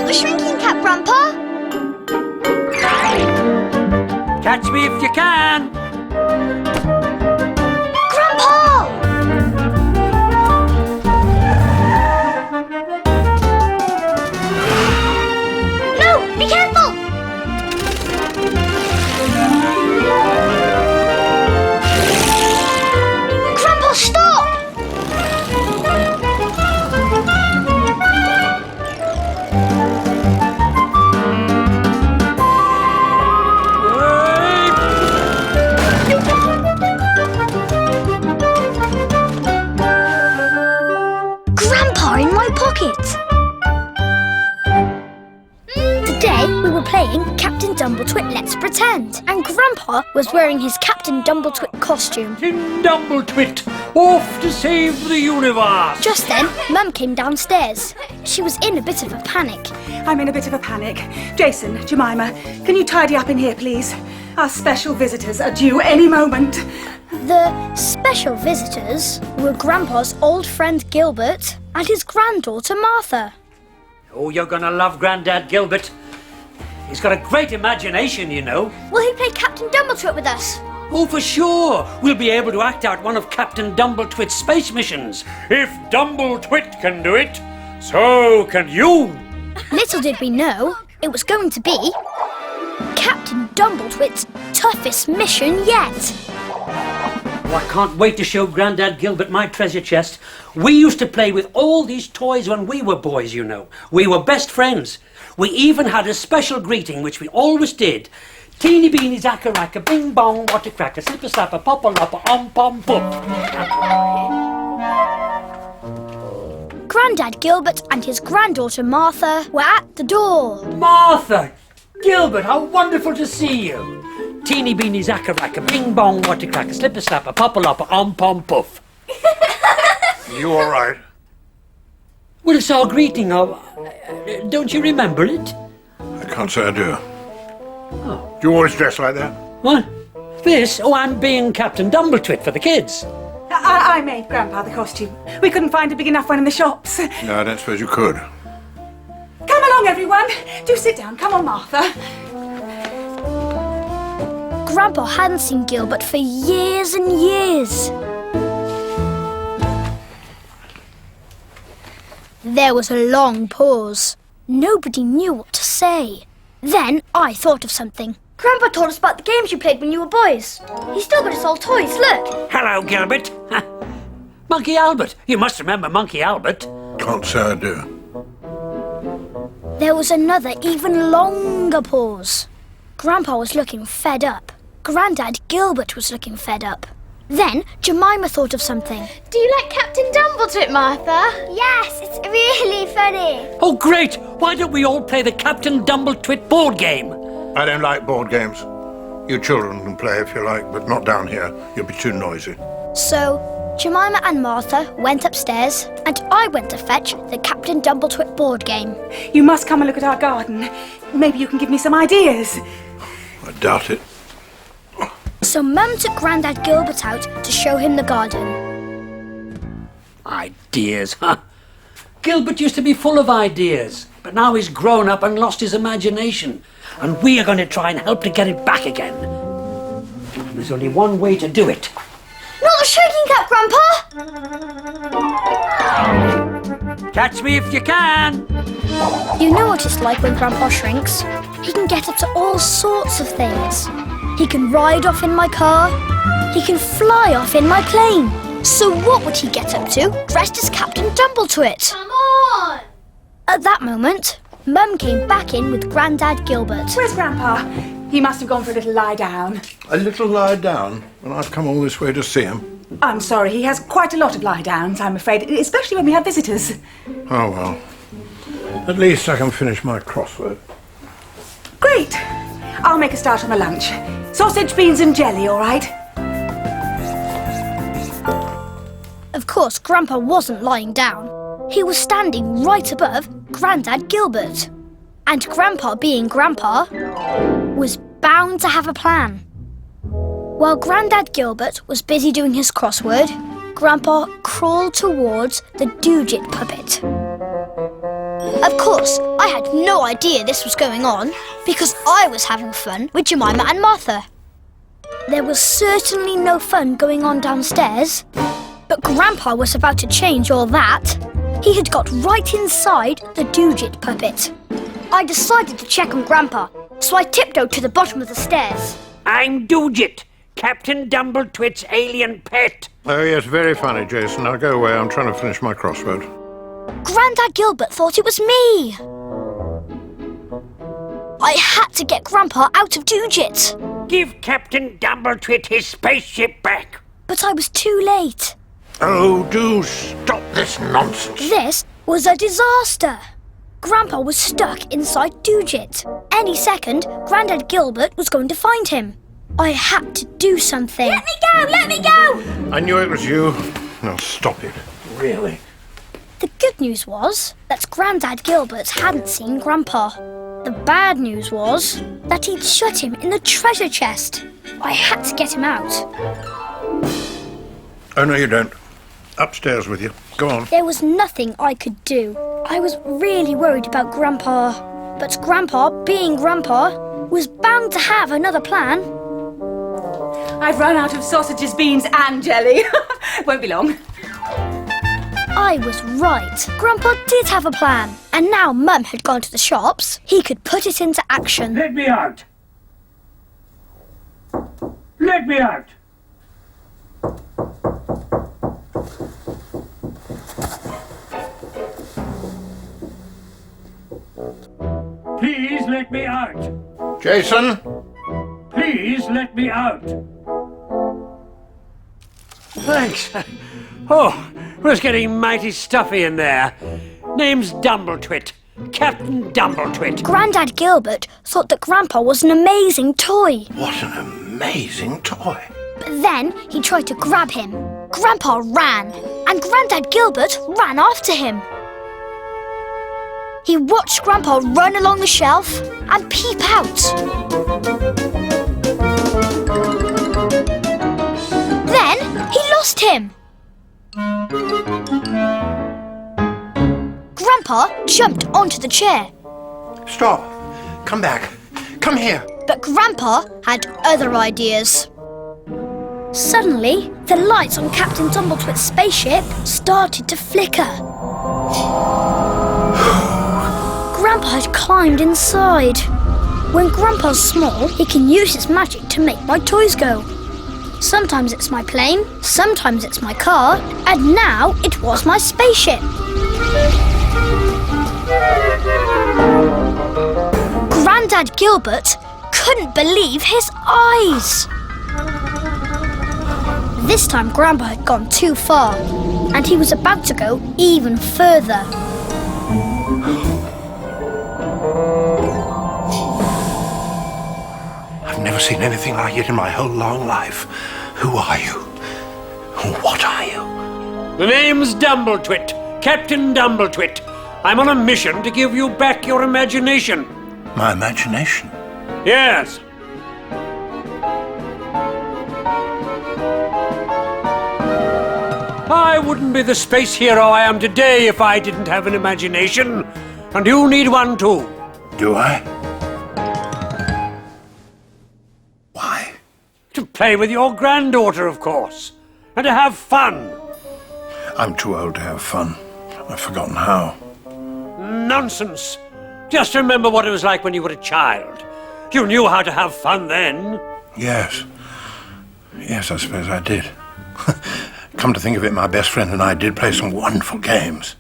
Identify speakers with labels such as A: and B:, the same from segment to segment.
A: Not the shrinking cap, Grandpa!
B: Catch me if you can!
A: Grandpa! No! Be careful! Grandpa, stop! Grandpa in my pocket! Today we were playing Captain Dumbletwit Let's Pretend, and Grandpa was wearing his Captain Dumbletwit costume.
B: Captain Dumbletwit, off to save the universe!
A: Just then, Mum came downstairs. She was in a bit of a panic.
C: I'm in a bit of a panic. Jason, Jemima, can you tidy up in here, please? Our special visitors are due any moment.
A: The special visitors were Grandpa's old friend Gilbert and his granddaughter Martha.
B: Oh, you're gonna love Grandad Gilbert. He's got a great imagination, you know.
A: Will he play Captain Dumbletwit with us?
B: Oh, for sure. We'll be able to act out one of Captain Dumbletwit's space missions. If Dumbletwit can do it, so can you.
A: Little did we know, it was going to be Captain Dumbletwit's toughest mission yet.
B: Oh, I can't wait to show Grandad Gilbert my treasure chest. We used to play with all these toys when we were boys, you know. We were best friends. We even had a special greeting, which we always did. Teeny beeny zacka racka, bing bong, water cracker, slipper slapper, popper lopper, pom pop.
A: Grandad Gilbert and his granddaughter Martha were at the door.
B: Martha! Gilbert, how wonderful to see you. Teeny beeny zacka racka, bing bong, water cracker, slipper slapper, popper lopper, pom puff.
D: You all right?
B: Well, it's our greeting. Don't you remember it?
D: I can't say I do. Oh. Do you always dress like that?
B: What? This? Oh, I'm being Captain Dumbletwit for the kids.
C: I made Grandpa the costume. We couldn't find a big enough one in the shops.
D: No, I don't suppose you could.
C: Come along, everyone. Do sit down. Come on, Martha.
A: Grandpa hadn't seen Gilbert for years and years. There was a long pause. Nobody knew what to say. Then I thought of something. Grandpa told us about the games you played when you were boys. He's still got his old toys, look.
B: Hello, Gilbert. Monkey Albert. You must remember Monkey Albert.
D: Can't say I do.
A: There was another, even longer pause. Grandpa was looking fed up. Grandad Gilbert was looking fed up. Then Jemima thought of something.
E: Do you like Captain Dumbletwit, Martha?
A: Yes, it's really funny.
B: Oh, great! Why don't we all play the Captain Dumbletwit board game?
D: I don't like board games. You children can play if you like, but not down here. You'll be too noisy.
A: So Jemima and Martha went upstairs and I went to fetch the Captain Dumbletwit board game.
C: You must come and look at our garden. Maybe you can give me some ideas.
D: I doubt it.
A: So Mum took Grandad Gilbert out to show him the garden.
B: Ideas, huh? Gilbert used to be full of ideas, but now he's grown up and lost his imagination. And we are going to try and help to get it back again. There's only one way to do it.
A: Not the shrinking cap, Grandpa!
B: Catch me if you can!
A: You know what it's like when Grandpa shrinks. He can get up to all sorts of things. He can ride off in my car. He can fly off in my plane. So what would he get up to, dressed as Captain Dumbletwit?
E: Come on!
A: At that moment, Mum came back in with Grandad Gilbert.
C: Where's Grandpa? He must have gone for a little lie down.
D: A little lie down, and I've come all this way to see him.
C: I'm sorry, he has quite a lot of lie downs, I'm afraid, especially when we have visitors.
D: Oh, well. At least I can finish my crossword.
C: Great. I'll make a start on the lunch. Sausage, beans and jelly, all right?
A: Of course, Grandpa wasn't lying down. He was standing right above Grandad Gilbert. And Grandpa, being Grandpa, was bound to have a plan. While Grandad Gilbert was busy doing his crossword, Grandpa crawled towards the Doojit puppet. Of course, I had no idea this was going on because I was having fun with Jemima and Martha. There was certainly no fun going on downstairs, but Grandpa was about to change all that. He had got right inside the Doojit puppet. I decided to check on Grandpa, so I tiptoed to the bottom of the stairs.
B: I'm Doojit, Captain Dumbletwit's alien pet.
D: Oh, yes, very funny, Jason. Now go away. I'm trying to finish my crossword.
A: Grandad Gilbert thought it was me. I had to get Grandpa out of Doojit.
B: Give Captain Dumbletwit his spaceship back.
A: But I was too late.
D: Oh, do stop this nonsense.
A: This was a disaster. Grandpa was stuck inside Doojit. Any second, Grandad Gilbert was going to find him. I had to do something. Let me go! Let me go!
D: I knew it was you. Now stop it.
B: Really?
A: The good news was that Grandad Gilbert hadn't seen Grandpa. The bad news was that he'd shut him in the treasure chest. I had to get him out.
D: Oh, no, you don't. Upstairs with you. Go on.
A: There was nothing I could do. I was really worried about Grandpa. But Grandpa, being Grandpa, was bound to have another plan.
C: I've run out of sausages, beans and jelly. Won't be long.
A: I was right. Grandpa did have a plan. And now Mum had gone to the shops, he could put it into action.
B: Let me out. Let me out. Please let me out.
D: Jason?
B: Please let me out. Thanks. Oh, it was getting mighty stuffy in there. Name's Dumbletwit. Captain Dumbletwit.
A: Grandad Gilbert thought that Grandpa was an amazing toy.
D: What an amazing toy.
A: But then he tried to grab him. Grandpa ran, and Grandad Gilbert ran after him. He watched Grandpa run along the shelf and peep out. Then he lost him. Grandpa jumped onto the chair.
D: Stop. Come back. Come here.
A: But Grandpa had other ideas. Suddenly, the lights on Captain Dumbletwit's spaceship started to flicker. Grandpa had climbed inside. When Grandpa's small, he can use his magic to make my toys go. Sometimes it's my plane, sometimes it's my car, and now it was my spaceship. Grandad Gilbert couldn't believe his eyes. This time Grandpa had gone too far, and he was about to go even further.
D: I've never seen anything like it in my whole long life. Who are you? What are you?
B: The name's Dumbletwit. Captain Dumbletwit. I'm on a mission to give you back your imagination.
D: My imagination?
B: Yes. I wouldn't be the space hero I am today if I didn't have an imagination. And you need one too.
D: Do I? Why?
B: To play with your granddaughter, of course. And to have fun.
D: I'm too old to have fun. I've forgotten how.
B: Nonsense. Just remember what it was like when you were a child. You knew how to have fun then.
D: Yes. Yes, I suppose I did. Come to think of it, my best friend and I did play some wonderful games.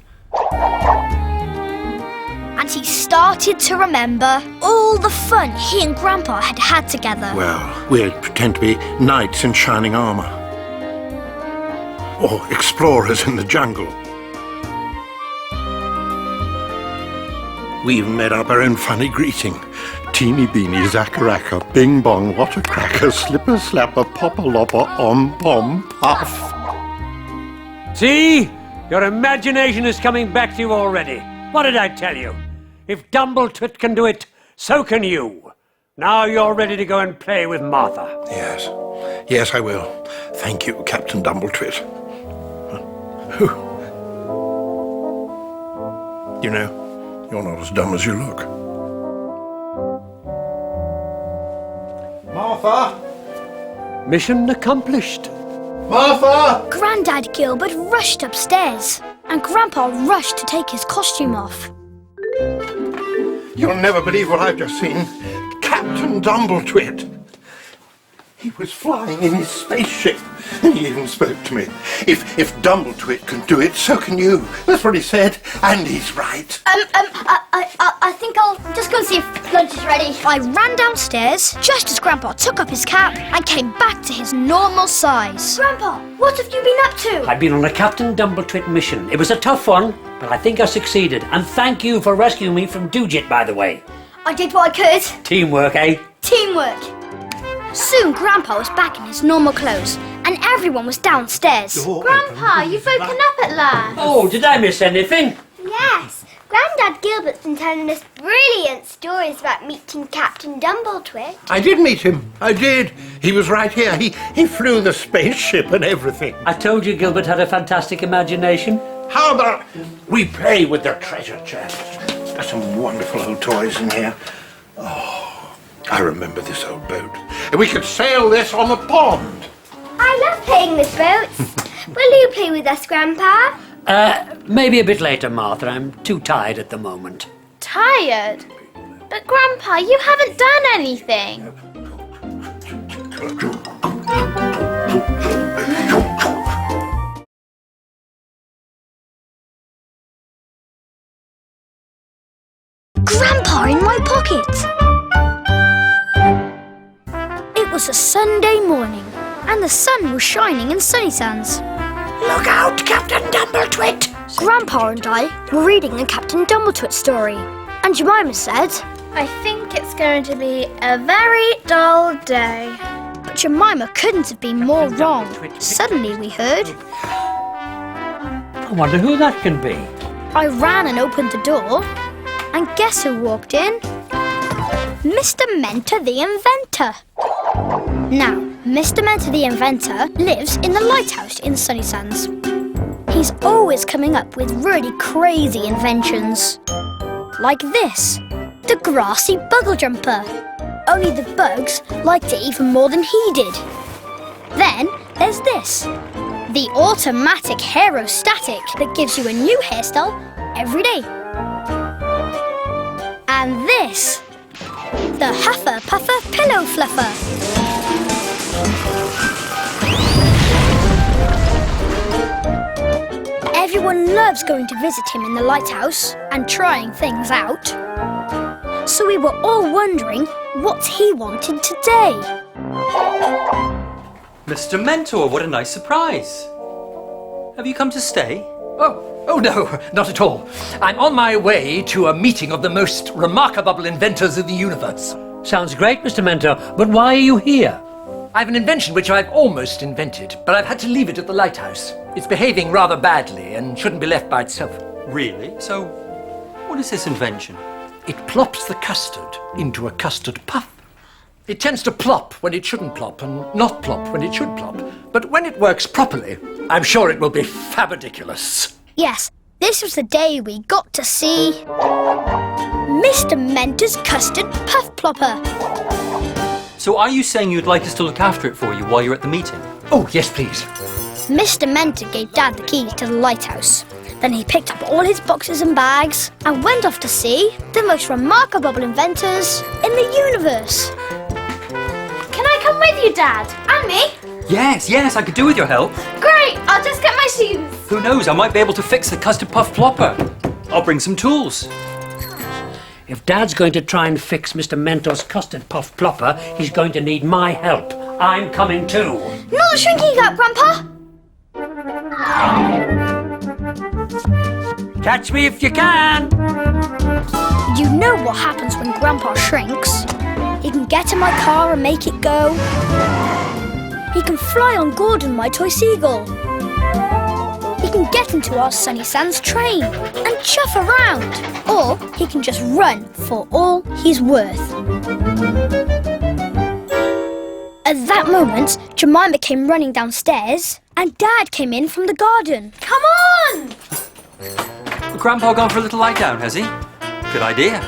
A: And he started to remember all the fun he and Grandpa had had together.
D: Well, we'd pretend to be knights in shining armour. Or explorers in the jungle. We even made up our own funny greeting. Teeny beeny, zackaracka, bing bong, what a cracker, slipper slapper, popper lopper, om pom puff.
B: See? Your imagination is coming back to you already. What did I tell you? If Dumbletwit can do it, so can you. Now you're ready to go and play with Martha.
D: Yes. Yes, I will. Thank you, Captain Dumbletwit. You know, You're not as dumb as you look. Martha!
B: Mission accomplished.
D: Martha!
A: Grandad Gilbert rushed upstairs, and Grandpa rushed to take his costume off.
D: You'll never believe what I've just seen. Captain Dumbletwit. He was flying in his spaceship, and he even spoke to me. If Dumbletwit can do it, so can you. That's what he said, and he's right.
E: I think I'll just go and see if lunch is ready.
A: I ran downstairs just as Grandpa took off his cap and came back to his normal size.
E: Grandpa, what have you been up to?
B: I've been on a Captain Dumbletwit mission. It was a tough one, but I think I succeeded. And thank you for rescuing me from Doojit, by the way.
E: I did what I could.
B: Teamwork, eh?
E: Teamwork.
A: Soon Grandpa was back in his normal clothes, and everyone was downstairs.
E: Grandpa, you've woken up at last.
B: Oh, did I miss anything?
E: Yes. Grandad Gilbert's been telling us brilliant stories about meeting Captain Dumbletwit.
D: I did meet him. I did. He was right here. He flew the spaceship and everything.
B: I told you Gilbert had a fantastic imagination.
D: How about we play with the treasure chest? There's some wonderful old toys in here. Oh, I remember this old boat. And we could sail this on the pond.
E: I love playing with boats. Will you play with us, Grandpa?
B: Maybe a bit later, Martha. I'm too tired at the moment.
E: Tired? But Grandpa, you haven't done anything.
A: Grandpa in my pocket! It was a Sunday morning, and the sun was shining in Sunny Sands.
B: Look out, Captain Dumbletwit!
A: Grandpa and I were reading a Captain Dumbletwit story, and Jemima said,
E: I think it's going to be a very dull day.
A: but Jemima couldn't have been more wrong. Suddenly we heard,
B: I wonder who that can be.
A: I ran and opened the door, and guess who walked in? Mr. Mentor the Inventor. Now, Mr. Mentor the Inventor lives in the lighthouse in Sunny Sands. He's always coming up with really crazy inventions. Like this, the grassy buggle jumper. Only the bugs liked it even more than he did. Then there's this, the automatic haerostatic that gives you a new hairstyle every day. And this, the Huffer Puffer Pillow Fluffer. Everyone loves going to visit him in the lighthouse and trying things out. So we were all wondering what he wanted today.
F: Mr. Mentor, what a nice surprise. Have you come to stay?
G: Oh no, not at all. I'm on my way to a meeting of the most remarkable inventors in the universe.
B: Sounds great, Mr. Mentor, but why are you here?
G: I have an invention which I've almost invented, but I've had to leave it at the lighthouse. It's behaving rather badly and shouldn't be left by itself.
F: Really? So, what is this invention?
G: It plops the custard into a custard puff. It tends to plop when it shouldn't plop and not plop when it should plop. But when it works properly, I'm sure it will be fabadiculous.
A: Yes, this was the day we got to see Mr. Mentor's Custard Puff Plopper.
F: So are you saying you'd like us to look after it for you while you're at the meeting?
G: Oh, yes, please.
A: Mr. Mentor gave Dad the keys to the lighthouse. Then he picked up all his boxes and bags and went off to see the most remarkable inventors in the universe.
E: Can I come with you, Dad? And me?
F: Yes, I could do with your help.
E: Great, I'll just get my shoes.
F: Who knows, I might be able to fix the custard puff plopper. I'll bring some tools.
B: If Dad's going to try and fix Mr. Mentor's custard puff plopper, he's going to need my help. I'm coming too.
A: Not the shrinking gap, Grandpa!
B: Catch me if you can.
A: You know what happens when Grandpa shrinks. He can get in my car and make it go. He can fly on Gordon, my toy seagull. He can get into our Sunny Sands train and chuff around. Or he can just run for all he's worth. At that moment, Jemima came running downstairs and Dad came in from the garden.
E: Come on!
F: Grandpa gone for a little lie down, has he? Good idea.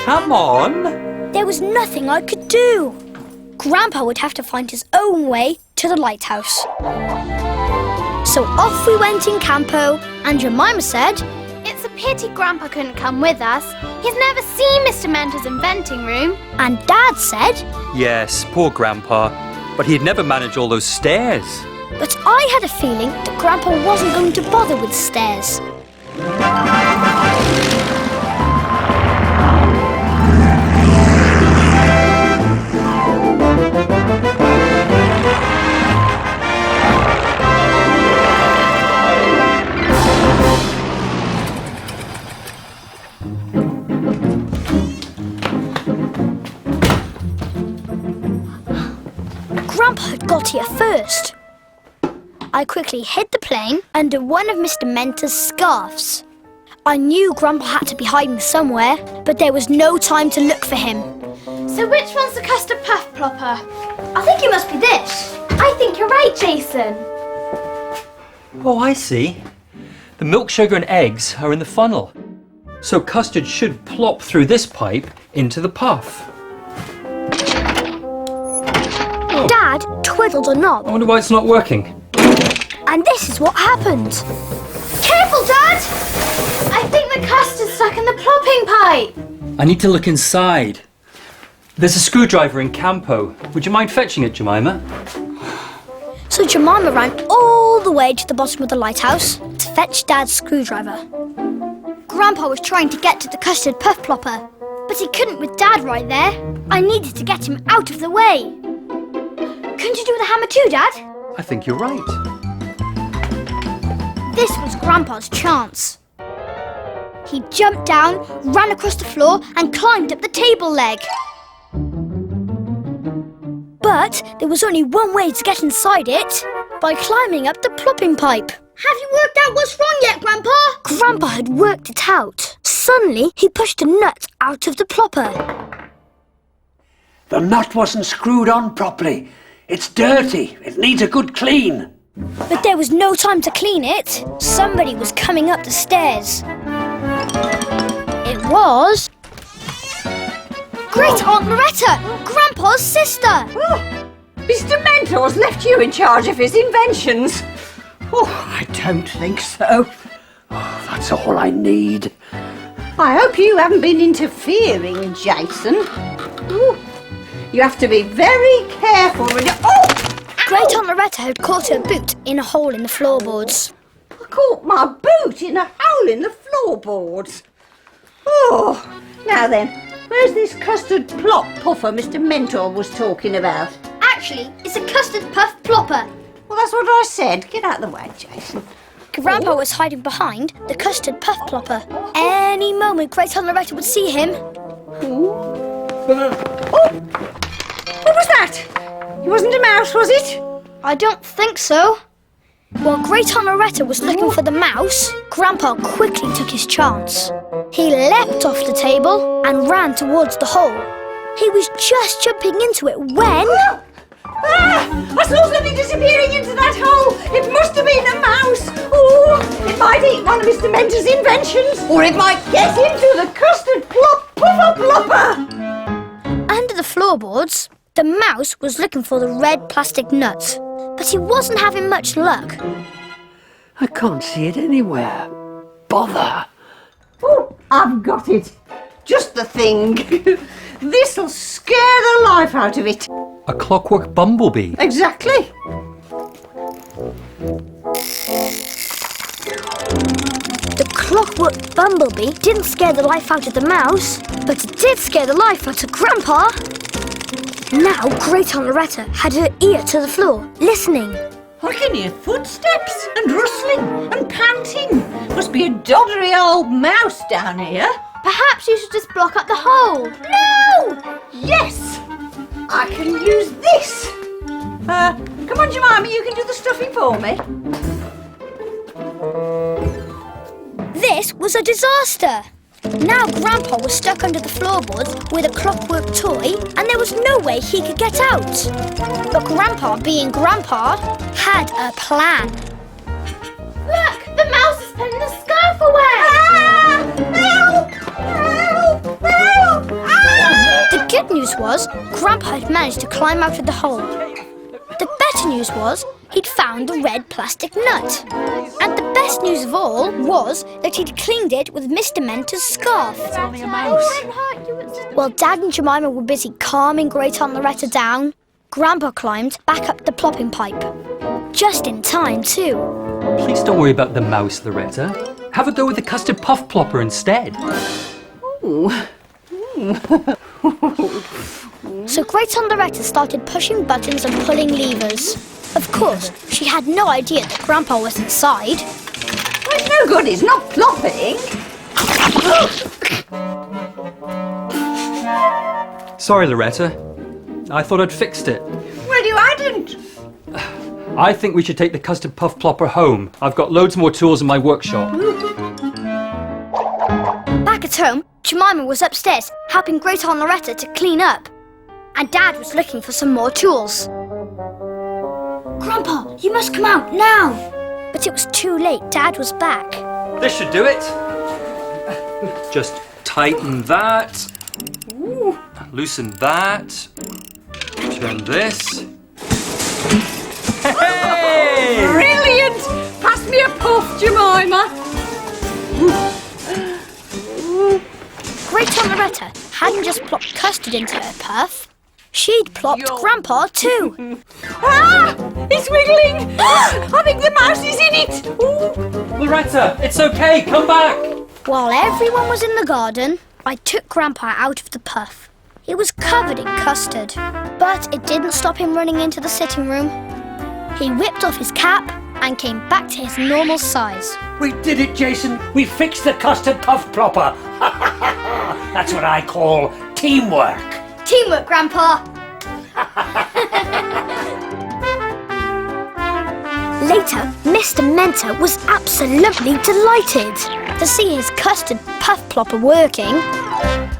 F: Come on.
A: There was nothing I could do. Grandpa would have to find his own way to the lighthouse. So off we went in Campo, and Jemima said,
H: It's a pity Grandpa couldn't come with us. He's never seen Mr. Mentor's inventing room.
A: and Dad said,
F: Yes, poor Grandpa. But he'd never manage all those stairs.
A: but I had a feeling that Grandpa wasn't going to bother with stairs. Grandpa had got here first. I quickly hid the plane under one of Mr. Mentor's scarves. I knew Grandpa had to be hiding somewhere, but there was no time to look for him.
H: So which one's the custard puff, Plopper?
A: I think it must be this.
H: I think you're right, Jason.
F: Oh, I see. The milk, sugar and eggs are in the funnel. So custard should plop through this pipe into the puff.
A: Dad twiddled a knob,
F: I wonder why it's not working.
A: and this is what happened.
H: Careful, Dad! I think the custard's stuck in the plopping pipe.
F: I need to look inside. There's a screwdriver in Campo. Would you mind fetching it, Jemima?
A: So Jemima ran all the way to the bottom of the lighthouse to fetch Dad's screwdriver. Grandpa was trying to get to the custard puff plopper, but he couldn't with Dad right there. I needed to get him out of the way. Couldn't you do with a hammer too, Dad?
F: I think you're right.
A: This was Grandpa's chance. He jumped down, ran across the floor and climbed up the table leg. But there was only one way to get inside it, by climbing up the plopping pipe. Have you worked out what's wrong yet, Grandpa? Grandpa had worked it out. Suddenly, he pushed a nut out of the plopper.
B: The nut wasn't screwed on properly. It's dirty. It needs a good clean.
A: But there was no time to clean it. Somebody was coming up the stairs. It was Great Aunt Loretta, Grandpa's sister.
C: Mr. Mentor's left you in charge of his inventions. Oh, I don't think so.
B: That's all I need.
C: I hope you haven't been interfering, Jason. Ooh, you have to be very careful when you... Oh!
A: Great Aunt Loretta had caught her boot in a hole in the floorboards.
C: I caught my boot in a hole in the floorboards. Oh, now then, where's this custard plop puffer Mr. Mentor was talking about?
A: Actually, it's a custard puff plopper.
C: Well, that's what I said. Get out of the way, Jason.
A: Grandpa was hiding behind the custard puff plopper. Any moment Great Aunt Loretta would see him.
C: What was that? It wasn't a mouse, was it?
A: I don't think so. While Great Aunt Loretta was looking for the mouse, Grandpa quickly took his chance. He leapt off the table and ran towards the hole. He was just jumping into it when...
C: I saw something disappearing into that hole. It must have been a mouse. Oh, it might eat one of Mr. Mentor's inventions, or it might get into the custard plop puffer plopper.
A: Under the floorboards, the mouse was looking for the red plastic nut, but he wasn't having much luck.
B: I can't see it anywhere. Bother.
C: Oh, I've got it. Just the thing. This'll scare the life out of it.
F: A clockwork bumblebee.
C: Exactly.
A: The clockwork bumblebee didn't scare the life out of the mouse, but it did scare the life out of Grandpa. Now Great Aunt Loretta had her ear to the floor, listening.
C: I can hear footsteps and rustling and panting. Must be a doddery old mouse down here.
H: Perhaps you should just block up the hole.
C: No! Yes! I can use this. Come on, Jemima, you can do the stuffing for me.
A: This was a disaster. Now Grandpa was stuck under the floorboards with a clockwork toy, and there was no way he could get out. But Grandpa, being Grandpa, had a plan.
H: Look, the mouse is pulling the scarf away.
C: Ah! Help!
A: news was Grandpa had managed to climb out of the hole. The better news was he'd found the red plastic nut. And the best news of all was that he'd cleaned it with Mr. Mentor's scarf.
C: It's only a mouse.
A: While Dad and Jemima were busy calming Great Aunt Loretta down, Grandpa climbed back up the plopping pipe. Just in time, too.
F: Please don't worry about the mouse, Loretta. Have a go with the custard puff plopper instead.
A: So Great Aunt Loretta started pushing buttons and pulling levers. Of course, she had no idea that Grandpa was inside.
C: Well, it's no good, it's not plopping.
F: Sorry, Loretta. I thought I'd fixed it.
C: Well, you hadn't.
F: I think we should take the custard puff plopper home. I've got loads more tools in my workshop.
A: Back at home, Jemima was upstairs helping Great Aunt Loretta to clean up. And Dad was looking for some more tools. Grandpa, you must come out now! But it was too late. Dad was back.
F: This should do it. Just tighten that. Loosen that. Turn this. Hey!
C: Brilliant! Pass me a puff, Jemima.
A: Great Aunt Loretta hadn't just plopped Custard into her puff. She'd plopped Grandpa too.
C: Ah! It's wiggling! I think the mouse is in it! Ooh.
F: Loretta, it's okay. Come back.
A: While everyone was in the garden, I took Grandpa out of the puff. He was covered in custard, but it didn't stop him running into the sitting room. He whipped off his cap and came back to his normal size.
B: We did it, Jason. We fixed the custard puff plopper. That's what I call teamwork.
A: Teamwork, Grandpa! Later, Mr. Mentor was absolutely delighted to see his custard puff plopper working.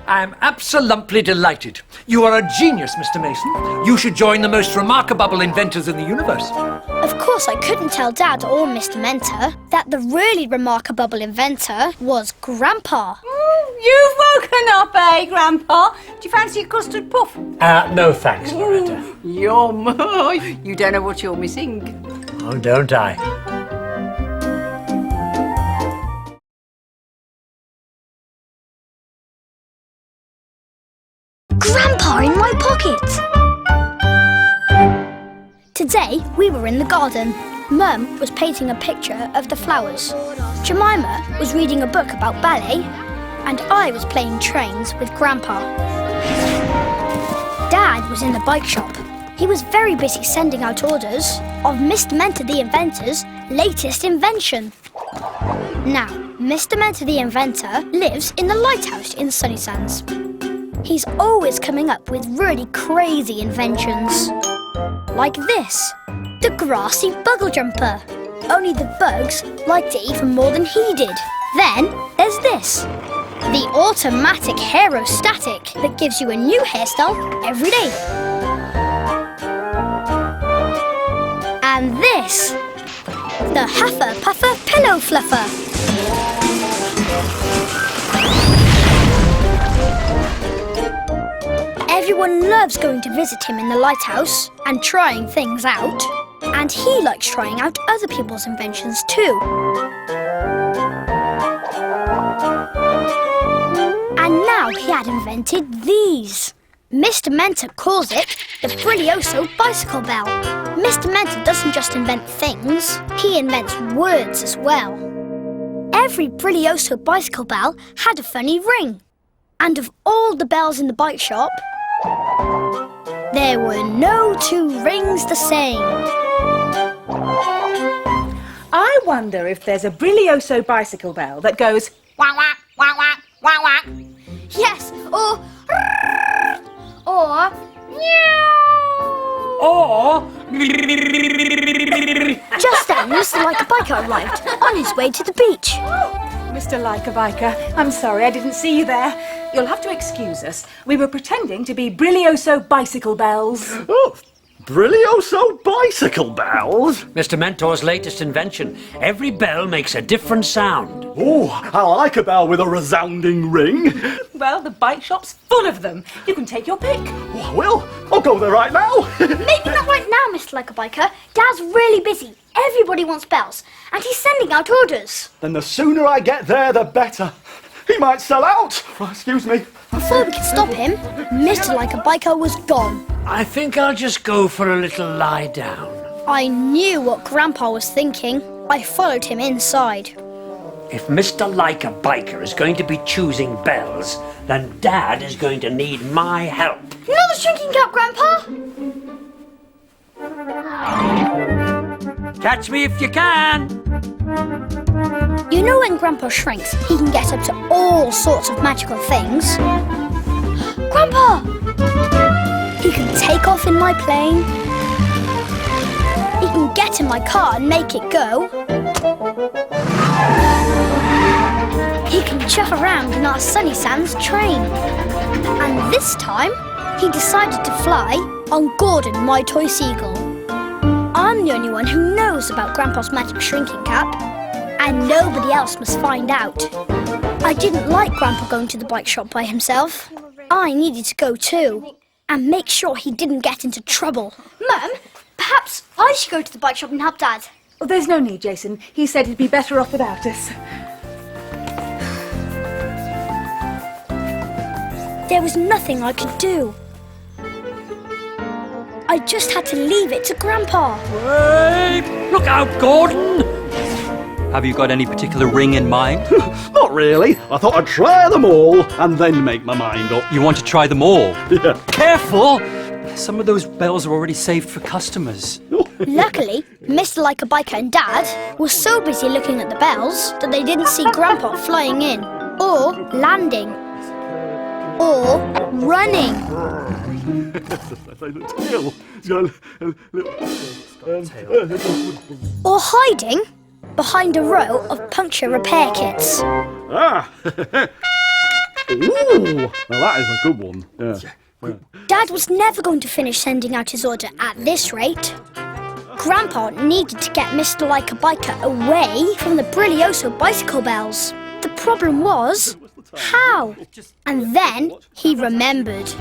G: I'm absolutely delighted. You are a genius, Mr. Mason. You should join the most remarkable inventors in the universe.
A: Of course, I couldn't tell Dad or Mr. Mentor that the really remarkable inventor was Grandpa.
C: You've woken up, eh, Grandpa? Do you fancy a custard puff?
B: No thanks, Loretta.
C: Yum. You don't know what you're missing.
B: Oh, don't I?
A: Grandpa in my pocket! Today, we were in the garden. Mum was painting a picture of the flowers. Jemima was reading a book about ballet. And I was playing trains with Grandpa. Dad was in the bike shop. He was very busy sending out orders of Mr. Mentor the Inventor's latest invention. Now, Mr. Mentor the Inventor lives in the lighthouse in Sunny Sands. He's always coming up with really crazy inventions. Like this, the grassy buggle jumper. Only the bugs liked it even more than he did. Then there's this, the automatic haerostatic that gives you a new hairstyle every day. And this, the Huffer Puffer Pillow Fluffer. Everyone loves going to visit him in the lighthouse and trying things out. And he likes trying out other people's inventions too. And now he had invented these. Mr. Mentor calls it the Brilioso Bicycle Bell. Mr. Mentor doesn't just invent things, he invents words as well. Every Brilioso bicycle bell had a funny ring. And of all the bells in the bike shop, there were no two rings the same.
I: I wonder if there's a Brilioso bicycle bell that goes wah wah wah wah wah wah.
A: Yes, or
B: Or...
A: just then Mr. Like a Biker arrived on his way to the beach.
I: Mr. Like a Biker, I'm sorry I didn't see you there. You'll have to excuse us. We were pretending to be Brilioso bicycle bells.
G: Oh,
J: Brilioso bicycle bells?
B: Mr. Mentor's latest invention. Every bell makes a different sound.
J: Oh, I like a bell with a resounding ring.
I: Well, the bike shop's full of them. You can take your pick.
J: Oh, I will. I'll go there right now.
A: Maybe not right now, Mr. Like a Biker. Dad's really busy. Everybody wants bells, and he's sending out orders.
J: Then the sooner I get there, the better. He might sell out. Oh, excuse me.
A: Before we could stop him, Mr. Like a Biker was gone.
B: I think I'll just go for a little lie down.
A: I knew what Grandpa was thinking. I followed him inside.
B: If Mr. Like a Biker is going to be choosing bells, then Dad is going to need my help.
A: Another shrinking cap, Grandpa!
B: Catch me if you can!
A: You know when Grandpa shrinks, he can get up to all sorts of magical things. Grandpa! He can take off in my plane. He can get in my car and make it go. He can chuff around in our Sunny Sands train. And this time, he decided to fly on Gordon, my toy seagull. I'm the only one who knows about Grandpa's magic shrinking cap, and nobody else must find out. I didn't like Grandpa going to the bike shop by himself. I needed to go too, and make sure he didn't get into trouble. Mum, perhaps I should go to the bike shop and help Dad.
I: Oh, there's no need, Jason. He said he'd be better off without us.
A: There was nothing I could do. I just had to leave it to Grandpa.
B: Wait! Look out, Gordon!
F: Have you got any particular ring in mind?
J: Not really. I thought I'd try them all and then make my mind up.
F: You want to try them all?
J: Yeah.
F: Careful! Some of those bells are already saved for customers.
A: Luckily, Mr. Like a Biker and Dad were so busy looking at the bells that they didn't see Grandpa flying in, or landing, or running. Or hiding behind a row of puncture repair kits.
J: Ah! Ooh! Well, that is a good one. Yeah.
A: Dad was never going to finish sending out his order at this rate. Grandpa needed to get Mr. Like a Biker away from the Brilioso bicycle bells. The problem was, how? And then he remembered.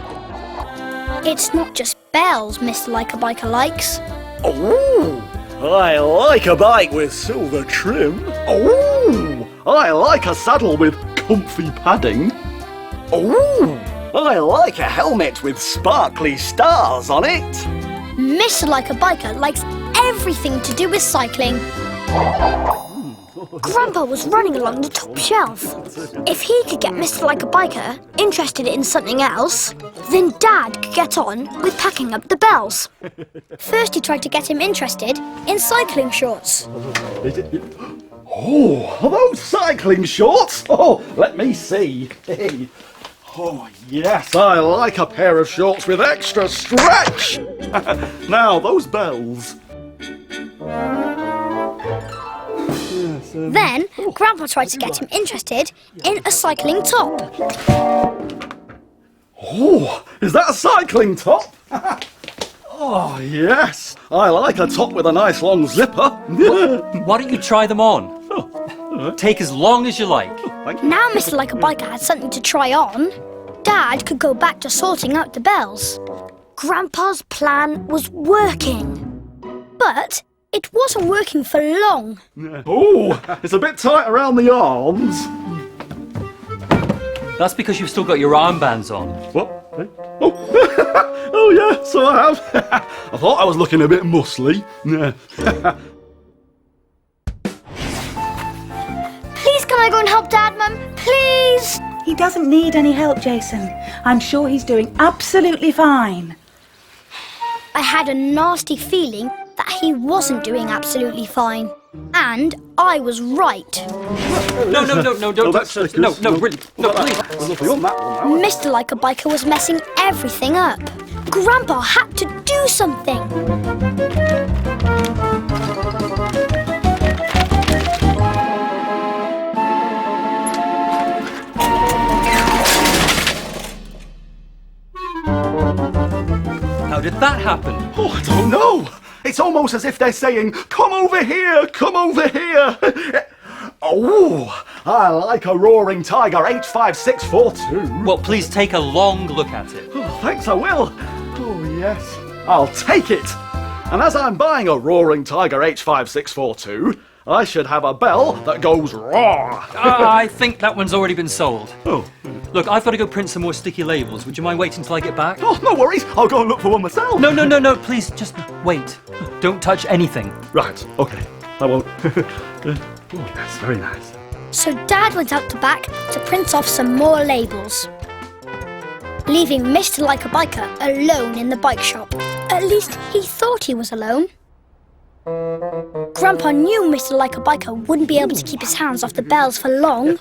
A: It's not just bells Mr. Like a Biker likes.
J: Oh! I like a bike with silver trim. Oh! I like a saddle with comfy padding. Oh! I like a helmet with sparkly stars on it.
A: Mr. Like a Biker likes everything to do with cycling. Grandpa was running along the top shelf. If he could get Mr. Like a Biker interested in something else, then Dad could get on with packing up the bells. First he tried to get him interested in cycling shorts.
J: Oh, are those cycling shorts? Oh, let me see. Hey. Oh, yes, I like a pair of shorts with extra stretch. Now, those bells.
A: Then, Grandpa tried to get him interested in a cycling top.
J: Oh, is that a cycling top? Oh, yes. I like a top with a nice long zipper.
F: Why don't you try them on? Take as long as you like.
A: Now Mr. Like a Biker had something to try on, Dad could go back to sorting out the bells. Grandpa's plan was working. But it wasn't working for long.
J: Oh, it's a bit tight around the arms.
F: That's because you've still got your armbands on.
J: What? Oh, oh yeah, so I have. I thought I was looking a bit muscly.
A: Please can I go and help Dad, Mum? Please!
I: He doesn't need any help, Jason. I'm sure he's doing absolutely fine.
A: I had a nasty feeling that he wasn't doing absolutely fine. And I was right.
F: No, don't. No, really, no, please.
A: Mr. Like a Biker was messing everything up. Grandpa had to do something.
F: Now, did that happen?
J: Oh, I don't know. It's almost as if they're saying, come over here, come over here. Oh, I like a roaring tiger 85642.
F: Well, please take a long look at it.
J: Oh, thanks, I will. Oh, yes. I'll take it. And as I'm buying a roaring tiger H5642, I should have a bell that goes roar.
F: I think that one's already been sold.
J: Oh.
F: Look, I've got to go print some more sticky labels. Would you mind waiting till I get back?
J: Oh, no worries. I'll go and look for one myself.
F: No, please, just wait. Don't touch anything.
J: Right, okay. I won't. Oh, yes, very nice.
A: So Dad went out the back to print off some more labels, leaving Mr. Like a Biker alone in the bike shop. At least he thought he was alone. Grandpa knew Mr. Like a Biker wouldn't be able to keep his hands off the bells for long.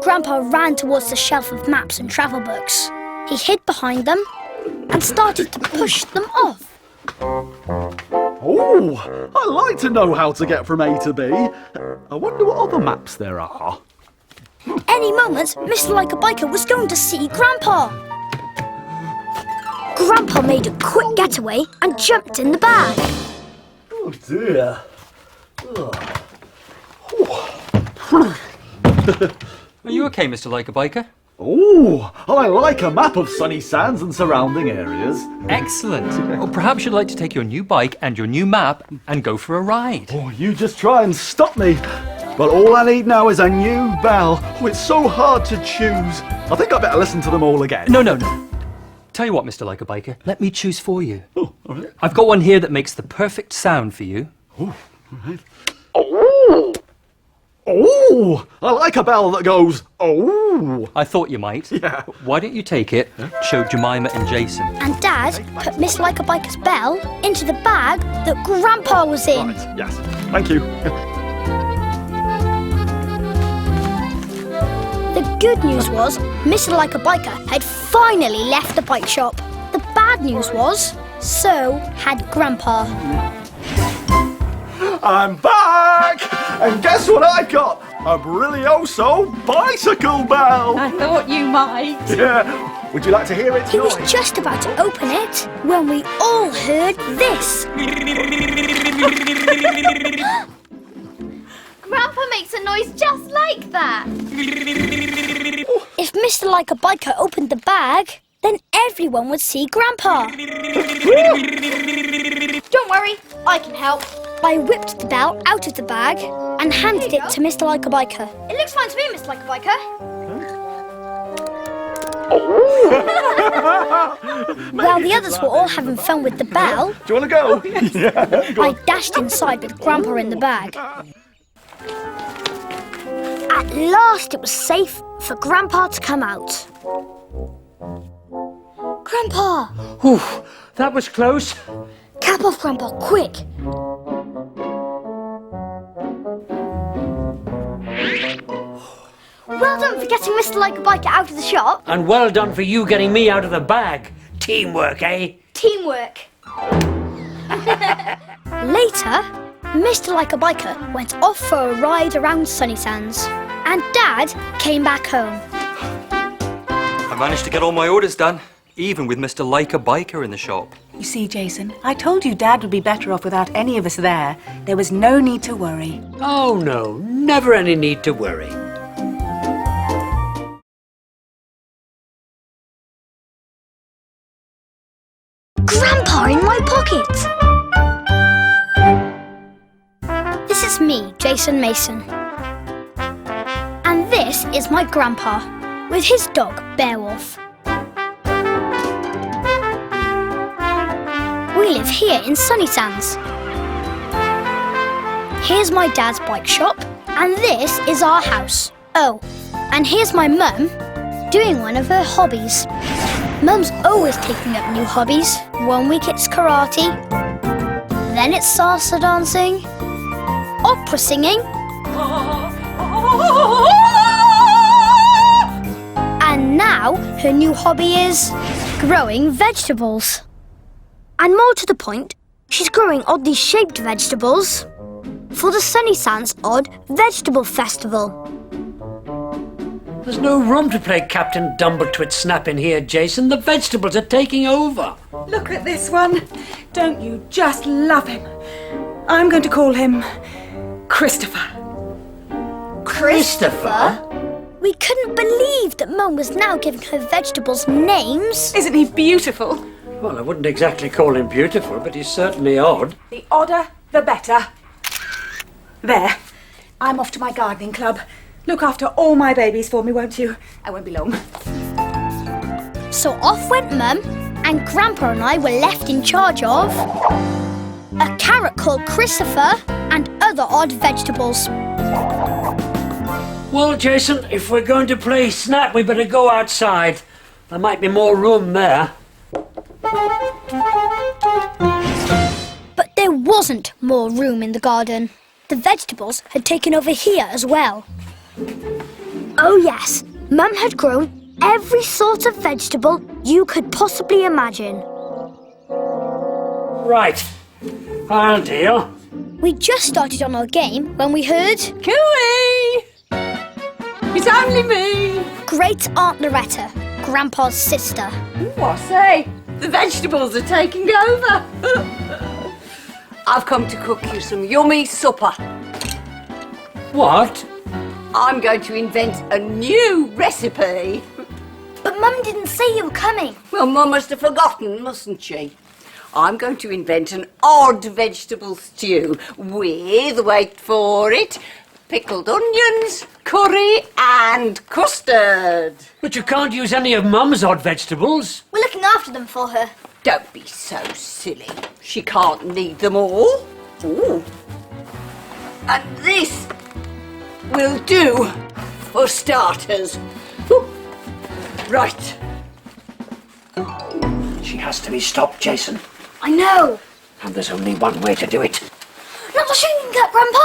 A: Grandpa ran towards the shelf of maps and travel books. He hid behind them and started to push them off.
J: Oh, I like to know how to get from A to B. I wonder what other maps there are.
A: Any moment, Mr. Like a Biker was going to see Grandpa. Grandpa made a quick getaway and jumped in the bag.
J: Oh dear.
F: Are you okay, Mr. Like a Biker?
J: Oh, I like a map of sunny sands and surrounding areas.
F: Excellent. Well, perhaps you'd like to take your new bike and your new map and go for a ride.
J: Oh, you just try and stop me. But all I need now is a new bell. Oh, it's so hard to choose. I think I better listen to them all again.
F: No. Tell you what, Mr. Like a Biker, let me choose for you.
J: Oh, all right.
F: I've got one here that makes the perfect sound for you.
J: Oh, all right. Oh, I like a bell that goes, oh.
F: I thought you might.
J: Yeah.
F: Why don't you take it, show Jemima and Jason.
A: And Dad put Mr. Like a Biker's bell into the bag that Grandpa was in.
J: Right, yes. Thank you.
A: The good news was Mr. Like a Biker had finally left the bike shop. The bad news was, so had Grandpa.
J: I'm back! And guess what I got? A Brilioso bicycle bell!
I: I thought you might.
J: Yeah. Would you like to hear it?
A: He was just about to open it when we all heard this.
H: Grandpa makes a noise just like that.
A: If Mr. Like a Biker opened the bag, then everyone would see Grandpa.
H: Don't worry, I can help.
A: I whipped the bell out of the bag and handed it to Mr. Like a Biker.
H: It looks fine to me, Mr. Like a Biker.
A: While the others were all having fun with the bell,
J: Do you want to go? Yeah. Go
A: I
J: on.
A: dashed inside with Grandpa in the bag. At last it was safe for Grandpa to come out. Grandpa!
B: Whew, that was close.
A: Cap off, Grandpa, quick! Well done for getting Mr. Like a Biker out of the shop.
B: And well done for you getting me out of the bag. Teamwork, eh?
A: Teamwork. Later, Mr. Like a Biker went off for a ride around Sunny Sands. And Dad came back home.
F: I managed to get all my orders done, even with Mr. Like a Biker in the shop.
I: You see, Jason, I told you Dad would be better off without any of us there. There was no need to worry.
B: Oh no, never any need to worry.
A: Grandpa in my pocket! This is me, Jason Mason. And this is my grandpa, with his dog, Beowulf. We live here in Sunny Sands. Here's my dad's bike shop, and this is our house. Oh, and here's my mum, doing one of her hobbies. Mum's always taking up new hobbies. 1 week it's karate, then it's salsa dancing, opera singing, and now her new hobby is growing vegetables. And more to the point, she's growing oddly shaped vegetables for the Sunny Sands Odd Vegetable Festival.
B: There's no room to play Captain Dumbletwit Snap in here, Jason. The vegetables are taking over.
I: Look at this one. Don't you just love him? I'm going to call him Christopher.
B: Christopher?
A: We couldn't believe that Mum was now giving her vegetables names.
I: Isn't he beautiful?
B: Well, I wouldn't exactly call him beautiful, but he's certainly odd.
I: The odder, the better. There. I'm off to my gardening club. Look after all my babies for me, won't you? I won't be long.
A: So off went Mum, and Grandpa and I were left in charge of a carrot called Christopher and other odd vegetables.
B: Well, Jason, if we're going to play snap, we better go outside. There might be more room there.
A: But there wasn't more room in the garden. The vegetables had taken over here as well. Oh yes, Mum had grown every sort of vegetable you could possibly imagine.
B: Right, I'll deal.
A: We just started on our game when we heard...
C: Cooey! It's only me!
A: Great Aunt Loretta, Grandpa's sister.
C: Ooh, I say, the vegetables are taking over. I've come to cook you some yummy supper.
B: What?
C: I'm going to invent a new recipe.
A: But Mum didn't say you were coming.
C: Well, Mum must have forgotten, mustn't she? I'm going to invent an odd vegetable stew with, wait for it, pickled onions, curry and custard.
B: But you can't use any of Mum's odd vegetables.
A: We're looking after them for her.
C: Don't be so silly. She can't need them all. Ooh. And this will do for starters. Ooh. Right.
B: She has to be stopped, Jason.
A: I know.
B: And there's only one way to do it.
A: Not the shooting cut, Grandpa!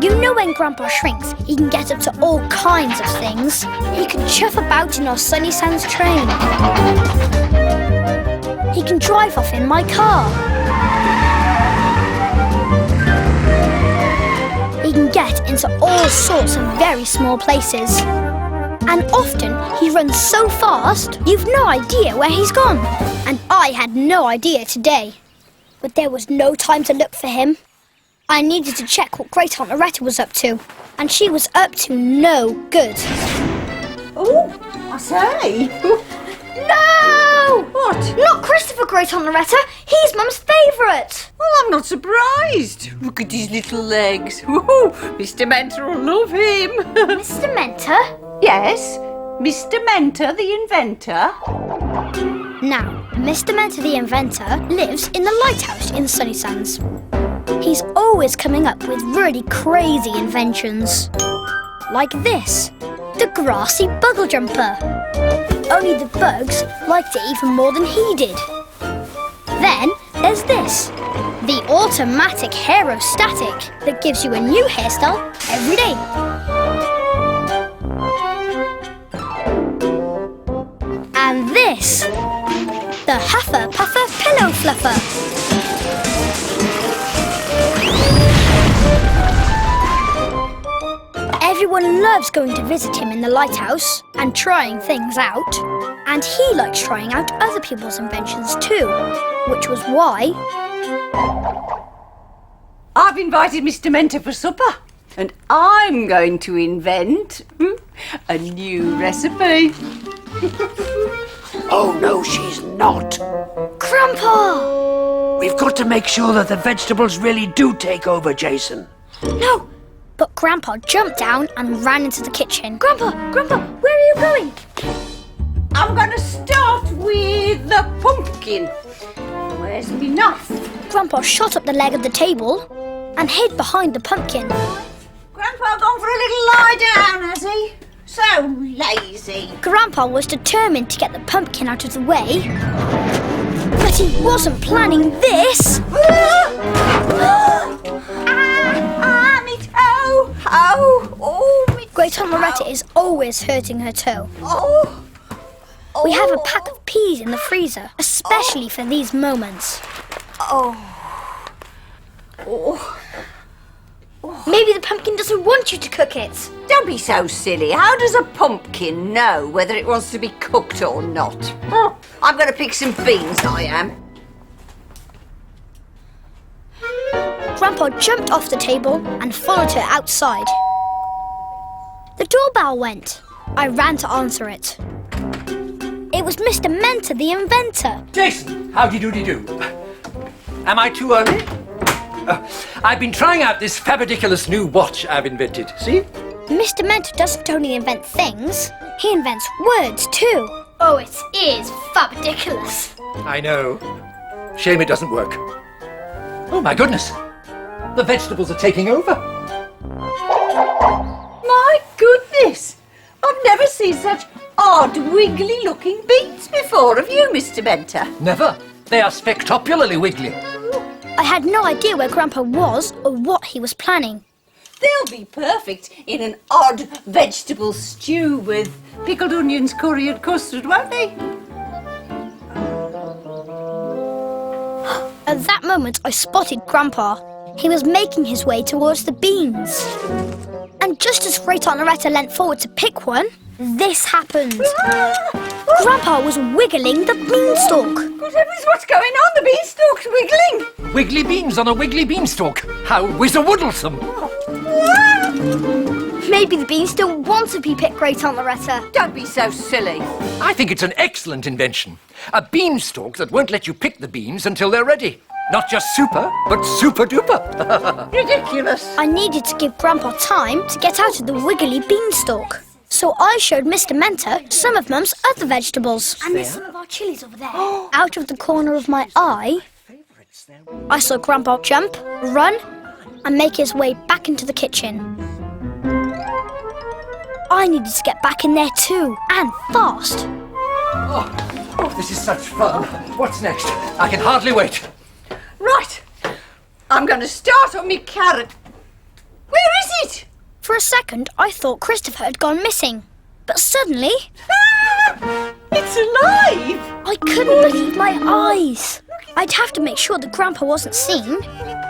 A: You know when Grandpa shrinks, he can get up to all kinds of things. He can chuff about in our Sunny Sands train. He can drive off in my car. He can get into all sorts of very small places. And often he runs so fast, you've no idea where he's gone. And I had no idea today. But there was no time to look for him. I needed to check what Great Aunt Loretta was up to. And she was up to no good.
C: Oh, I say.
A: No!
C: What?
A: Not Christopher, Great Aunt Loretta. He's Mum's favourite.
C: Well, I'm not surprised. Look at his little legs. Woohoo! Mr. Mentor will love him.
A: Mr. Mentor?
C: Yes, Mr. Mentor, the inventor.
A: Now, Mr. Mentor the inventor lives in the lighthouse in Sunny Sands. He's always coming up with really crazy inventions. Like this, the grassy buggle jumper. Only the bugs liked it even more than he did. Then there's this, the automatic haerostatic that gives you a new hairstyle every day. And this, the Huffer Puffer Pillow Fluffer. Everyone loves going to visit him in the lighthouse and trying things out. And he likes trying out other people's inventions too, which was why...
C: I've invited Mr. Mentor for supper. And I'm going to invent a new recipe.
B: Oh, no, she's not.
A: Grandpa!
B: We've got to make sure that the vegetables really do take over, Jason.
A: No! But Grandpa jumped down and ran into the kitchen. Grandpa! Grandpa! Where are you going?
C: I'm going to start with the pumpkin. Where's my knife?
A: Grandpa shot up the leg of the table and hid behind the pumpkin.
C: Grandpa gone for a little lie down, has he? So lazy.
A: Grandpa was determined to get the pumpkin out of the way. But he wasn't planning this.
C: Me toe. Oh, me
A: Great Aunt Loretta is always hurting her toe.
C: Oh.
A: We have a pack of peas in the freezer, especially for these moments.
C: Oh.
A: Maybe the pumpkin doesn't want you to cook it.
C: Don't be so silly. How does a pumpkin know whether it wants to be cooked or not? Oh, I'm going to pick some beans, I am.
A: Grandpa jumped off the table and followed her outside. The doorbell went. I ran to answer it. It was Mr. Mentor, the inventor.
G: Jason, howdy-doody-do. Am I too early? I've been trying out this fabadiculous new watch I've invented. See?
A: Mr. Mentor doesn't only invent things, he invents words too.
H: Oh, it is fabadiculous.
G: I know. Shame it doesn't work. Oh my goodness. The vegetables are taking over.
C: My goodness! I've never seen such odd, wiggly-looking beans before, have you, Mr. Mentor?
G: Never. They are spectacularly wiggly.
A: I had no idea where Grandpa was or what he was planning.
C: They'll be perfect in an odd vegetable stew with pickled onions, curry and custard, won't they?
A: At that moment, I spotted Grandpa. He was making his way towards the beans. And just as Great Aunt Loretta leant forward to pick one, this happened. Grandpa was wiggling the beanstalk.
C: Good heavens, what's going on? The beanstalk's wiggling.
G: Wiggly beans on a wiggly beanstalk. How whizzer-woodlesome.
A: Maybe the beans still want to be picked, Great Aunt Loretta.
C: Don't be so silly.
G: I think it's an excellent invention. A beanstalk that won't let you pick the beans until they're ready. Not just super, but super-duper.
C: Ridiculous.
A: I needed to give Grandpa time to get out of the wiggly beanstalk. So I showed Mr. Mentor some of Mum's other vegetables.
H: And there's some of our chilies over there.
A: Out of the corner of my eye, I saw Grandpa jump, run, and make his way back into the kitchen. I needed to get back in there too, and fast.
G: Oh, this is such fun. What's next? I can hardly wait.
C: Right. I'm going to start on me carrot. Where is it?
A: For a second, I thought Christopher had gone missing. But suddenly,
C: It's alive.
A: I couldn't believe my eyes. I'd have to make sure that Grandpa wasn't seen.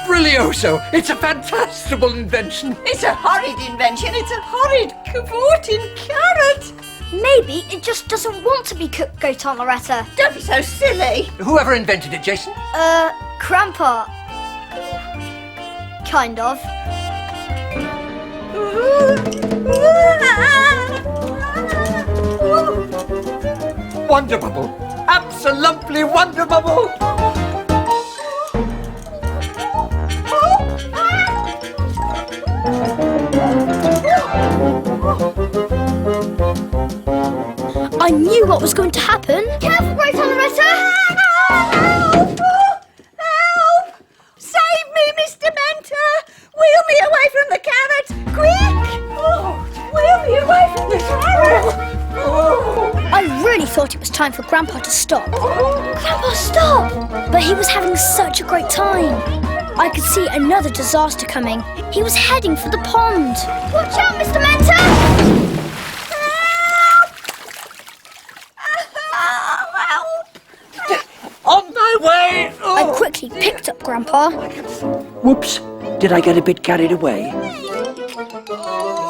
G: Brilioso! It's a fantastical invention.
C: It's a horrid invention. It's a horrid cavorting carrot.
A: Maybe it just doesn't want to be cooked, Great Aunt Loretta.
C: Don't be so silly.
G: Whoever invented it, Jason?
A: Grandpa. Kind of.
G: Wonderbubble. Absolutely wonderbubble.
A: I knew what was going to happen.
H: Careful, Great Aunt Loretta!
C: Help! Help! Save me, Mr. Mentor! Wheel me away from the carrot! Quick! Oh, wheel me away from the carrot!
A: I really thought it was time for Grandpa to stop. Grandpa, stop! But he was having such a great time. I could see another disaster coming. He was heading for the pond.
H: Watch out, Mr. Mentor!
G: On my way!
A: I quickly picked up Grandpa.
B: Whoops. Did I get a bit carried away?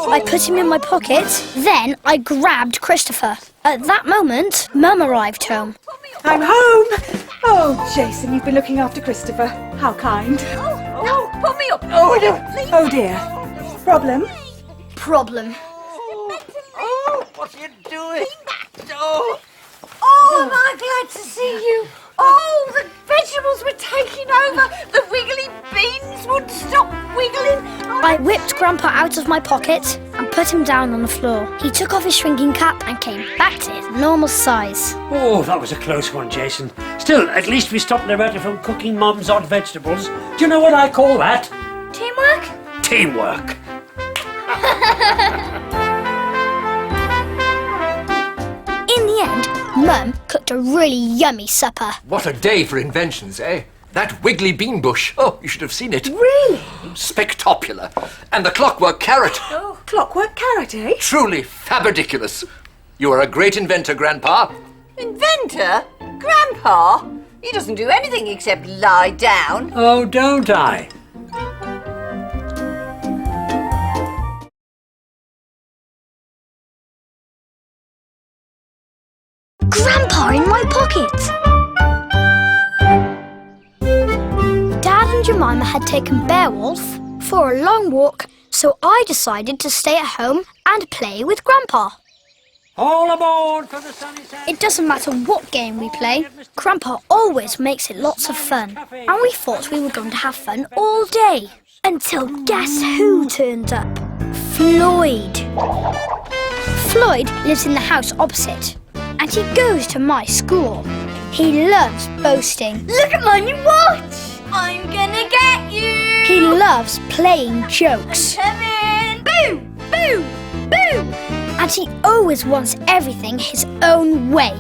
A: I put him in my pocket. Then I grabbed Christopher. At that moment, Mum arrived home.
I: I'm home. Oh, Jason, you've been looking after Christopher. How kind.
C: No, put me up. Oh, no, please.
I: Oh, dear. Problem?
A: Problem.
G: Oh, what are you doing? Oh.
C: Oh, am I glad to see you. Oh, the vegetables were taking over. The wiggly beans wouldn't stop wiggling.
A: I whipped Grandpa out of my pocket and put him down on the floor. He took off his shrinking cap and came back to his normal size.
B: Oh, that was a close one, Jason. Still, at least we stopped Loretta from cooking Mum's odd vegetables. Do you know what I call that?
A: Teamwork?
B: Teamwork.
A: In the end, Mum cooked a really yummy supper.
G: What a day for inventions, eh? That wiggly bean bush. Oh, you should have seen it.
I: Really?
G: Spectacular. And the clockwork carrot.
I: Oh, clockwork carrot, eh?
G: Truly fabadiculous. You are a great inventor, Grandpa.
C: Inventor? Grandpa? He doesn't do anything except lie down.
B: Oh, don't I?
A: pocket. Dad and Jemima had taken Beowulf for a long walk, so I decided to stay at home and play with Grandpa.
B: All aboard for the sunny side.
A: It doesn't matter what game we play, Grandpa always makes it lots of fun. And we thought we were going to have fun all day. Until guess who turned up? Floyd. Floyd lives in the house opposite, and he goes to my school. He loves boasting.
E: Look at my new watch! I'm gonna get you!
A: He loves playing jokes.
E: Come in! Boo! Boo! Boo!
A: And he always wants everything his own way.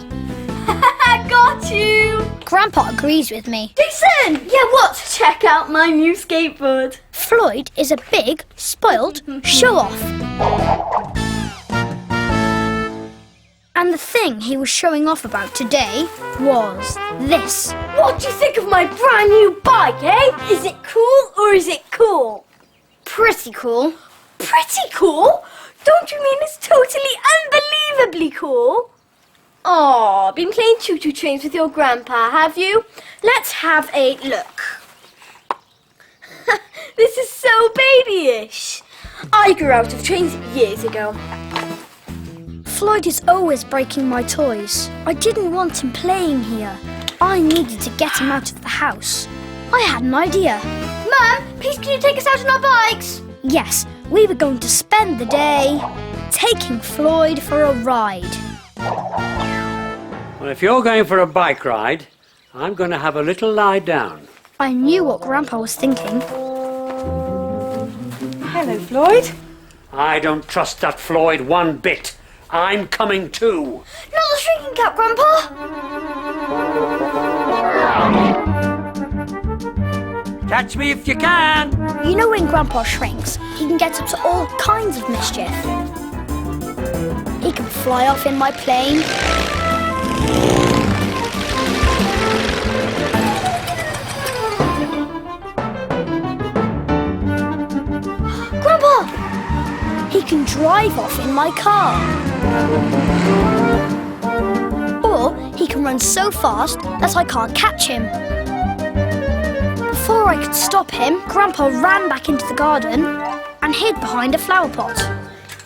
E: Got you!
A: Grandpa agrees with me.
E: Jason! Yeah, what? Check out my new skateboard.
A: Floyd is a big, spoiled show-off. And the thing he was showing off about today was this.
E: What do you think of my brand new bike, eh? Is it cool or is it cool?
A: Pretty cool.
E: Pretty cool? Don't you mean it's totally unbelievably cool? Oh, been playing choo-choo trains with your grandpa, have you? Let's have a look. This is so babyish. I grew out of trains years ago.
A: Floyd is always breaking my toys. I didn't want him playing here. I needed to get him out of the house. I had an idea.
E: Mum, please can you take us out on our bikes?
A: Yes, we were going to spend the day taking Floyd for a ride.
B: Well, if you're going for a bike ride, I'm going to have a little lie down.
A: I knew what Grandpa was thinking.
I: Hello, Floyd.
B: I don't trust that Floyd one bit. I'm coming too.
E: Not the shrinking cap, Grandpa.
B: Catch me if you can.
A: You know when Grandpa shrinks, he can get up to all kinds of mischief. He can fly off in my plane.
E: Grandpa!
A: He can drive off in my car. Or he can run so fast that I can't catch him. Before I could stop him, Grandpa ran back into the garden and hid behind a flower pot.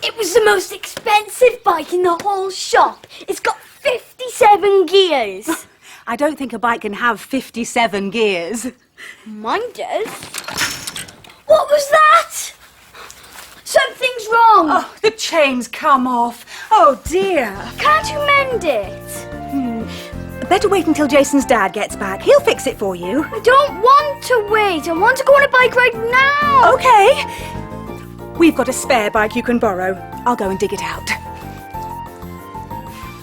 E: It was the most expensive bike in the whole shop. It's got 57 gears.
I: I don't think a bike can have 57 gears.
E: Mine does. What was that? Something's wrong.
I: Oh, the chain's come off. Oh, dear.
E: Can't you mend it?
I: Better wait until Jason's dad gets back. He'll fix it for you.
E: I don't want to wait. I want to go on a bike ride now.
I: Okay. We've got a spare bike you can borrow. I'll go and dig it out.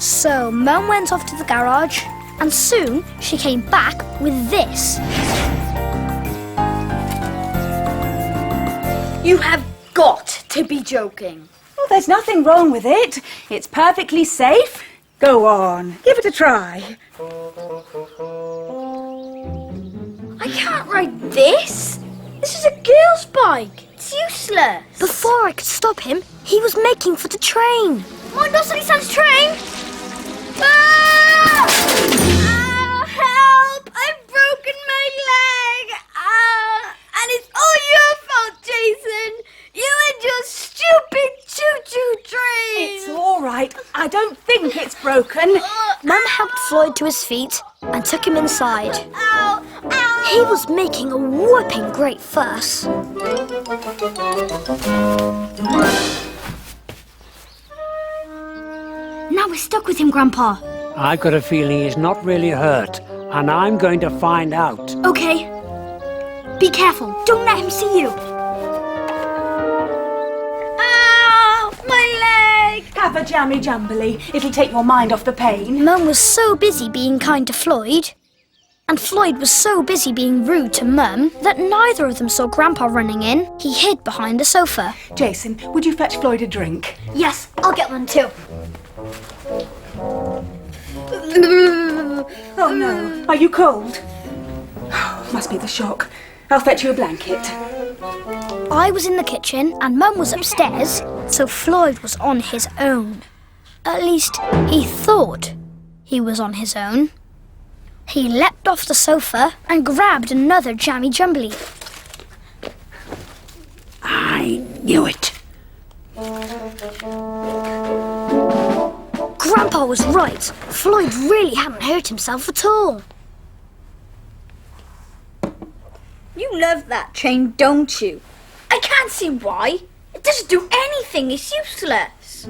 A: So Mum went off to the garage, and soon she came back with this.
E: You have got to be joking.
I: Oh, there's nothing wrong with it. It's perfectly safe. Go on, give it a try.
E: I can't ride this. This is a girl's bike. It's useless.
A: Before I could stop him, he was making for the train.
E: Mine doesn't sound train. Ah! Ah, help! I've broken my leg. Ah! And it's all your fault, Jason. You and your stupid choo-choo train.
I: It's all right. I don't think it's broken.
A: Mum helped Floyd to his feet and took him inside.
E: Ow! Ow!
A: He was making a whooping great fuss. Now we're stuck with him, Grandpa.
B: I've got a feeling he's not really hurt, and I'm going to find out.
A: Okay. Be careful. Don't let him see you.
E: Ow! My leg!
I: Have a jammy jumbly. It'll take your mind off the pain.
A: Mum was so busy being kind to Floyd, and Floyd was so busy being rude to Mum, that neither of them saw Grandpa running in. He hid behind the sofa.
I: Jason, would you fetch Floyd a drink?
E: Yes, I'll get one too.
I: Oh no. Are you cold? Must be the shock. I'll fetch you a blanket.
A: I was in the kitchen and Mum was upstairs, so Floyd was on his own. At least, he thought he was on his own. He leapt off the sofa and grabbed another jammy jumbly.
B: I knew it.
A: Grandpa was right. Floyd really hadn't hurt himself at all.
E: You love that train, don't you? I can't see why. It doesn't do anything. It's useless.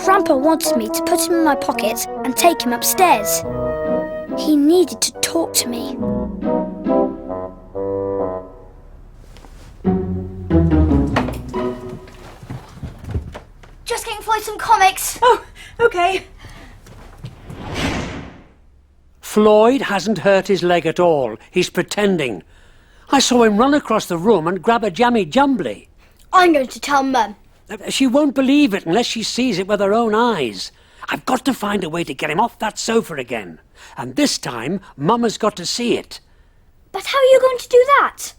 A: Grandpa wanted me to put him in my pocket and take him upstairs. He needed to talk to me.
E: Just getting Floyd some comics.
I: Oh, okay.
B: Floyd hasn't hurt his leg at all. He's pretending. I saw him run across the room and grab a jammy jumbly.
E: I'm going to tell Mum.
B: She won't believe it unless she sees it with her own eyes. I've got to find a way to get him off that sofa again. And this time, Mum has got to see it.
E: But how are you going to do that?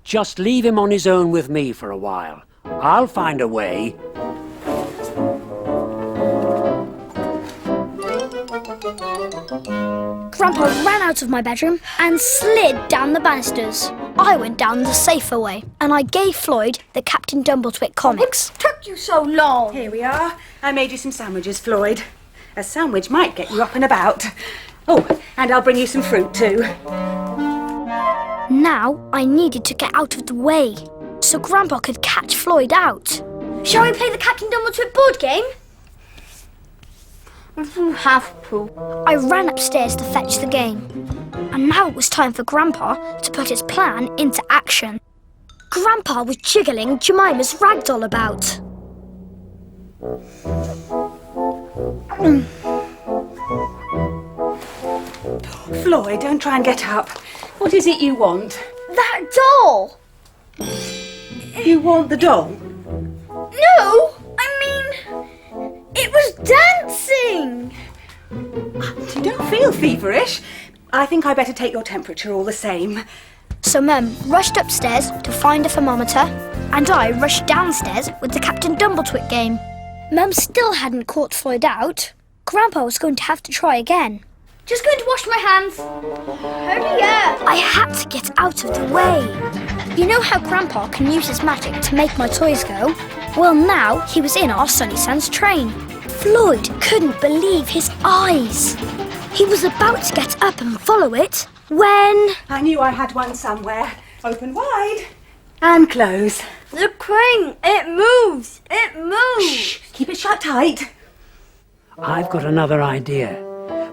B: Just leave him on his own with me for a while. I'll find a way.
A: Grandpa ran out of my bedroom and slid down the banisters. I went down the safer way and I gave Floyd the Captain Dumbletwit comics.
E: What took you so long?
I: Here we are. I made you some sandwiches, Floyd. A sandwich might get you up and about. Oh, and I'll bring you some fruit too.
A: Now I needed to get out of the way so Grandpa could catch Floyd out.
E: Shall we play the Captain Dumbletwit board game? You have to.
A: I ran upstairs to fetch the game. And now it was time for Grandpa to put his plan into action. Grandpa was jiggling Jemima's ragdoll about.
I: Floyd, don't try and get up. What is it you want?
E: That doll!
I: You want the doll?
E: No! I mean, it was dancing!
I: You don't feel feverish. I think I better take your temperature all the same.
A: So Mum rushed upstairs to find a thermometer, and I rushed downstairs with the Captain Dumbletwit game. Mum still hadn't caught Floyd out. Grandpa was going to have to try again.
E: Just going to wash my hands. Hurry up!
A: I had to get out of the way. You know how Grandpa can use his magic to make my toys go? Well, now he was in our Sunny Sands train. Floyd couldn't believe his eyes. He was about to get up and follow it when...
I: I knew I had one somewhere. Open wide and close.
E: The crane! It moves! It moves!
I: Shh, keep it shut tight.
B: I've got another idea.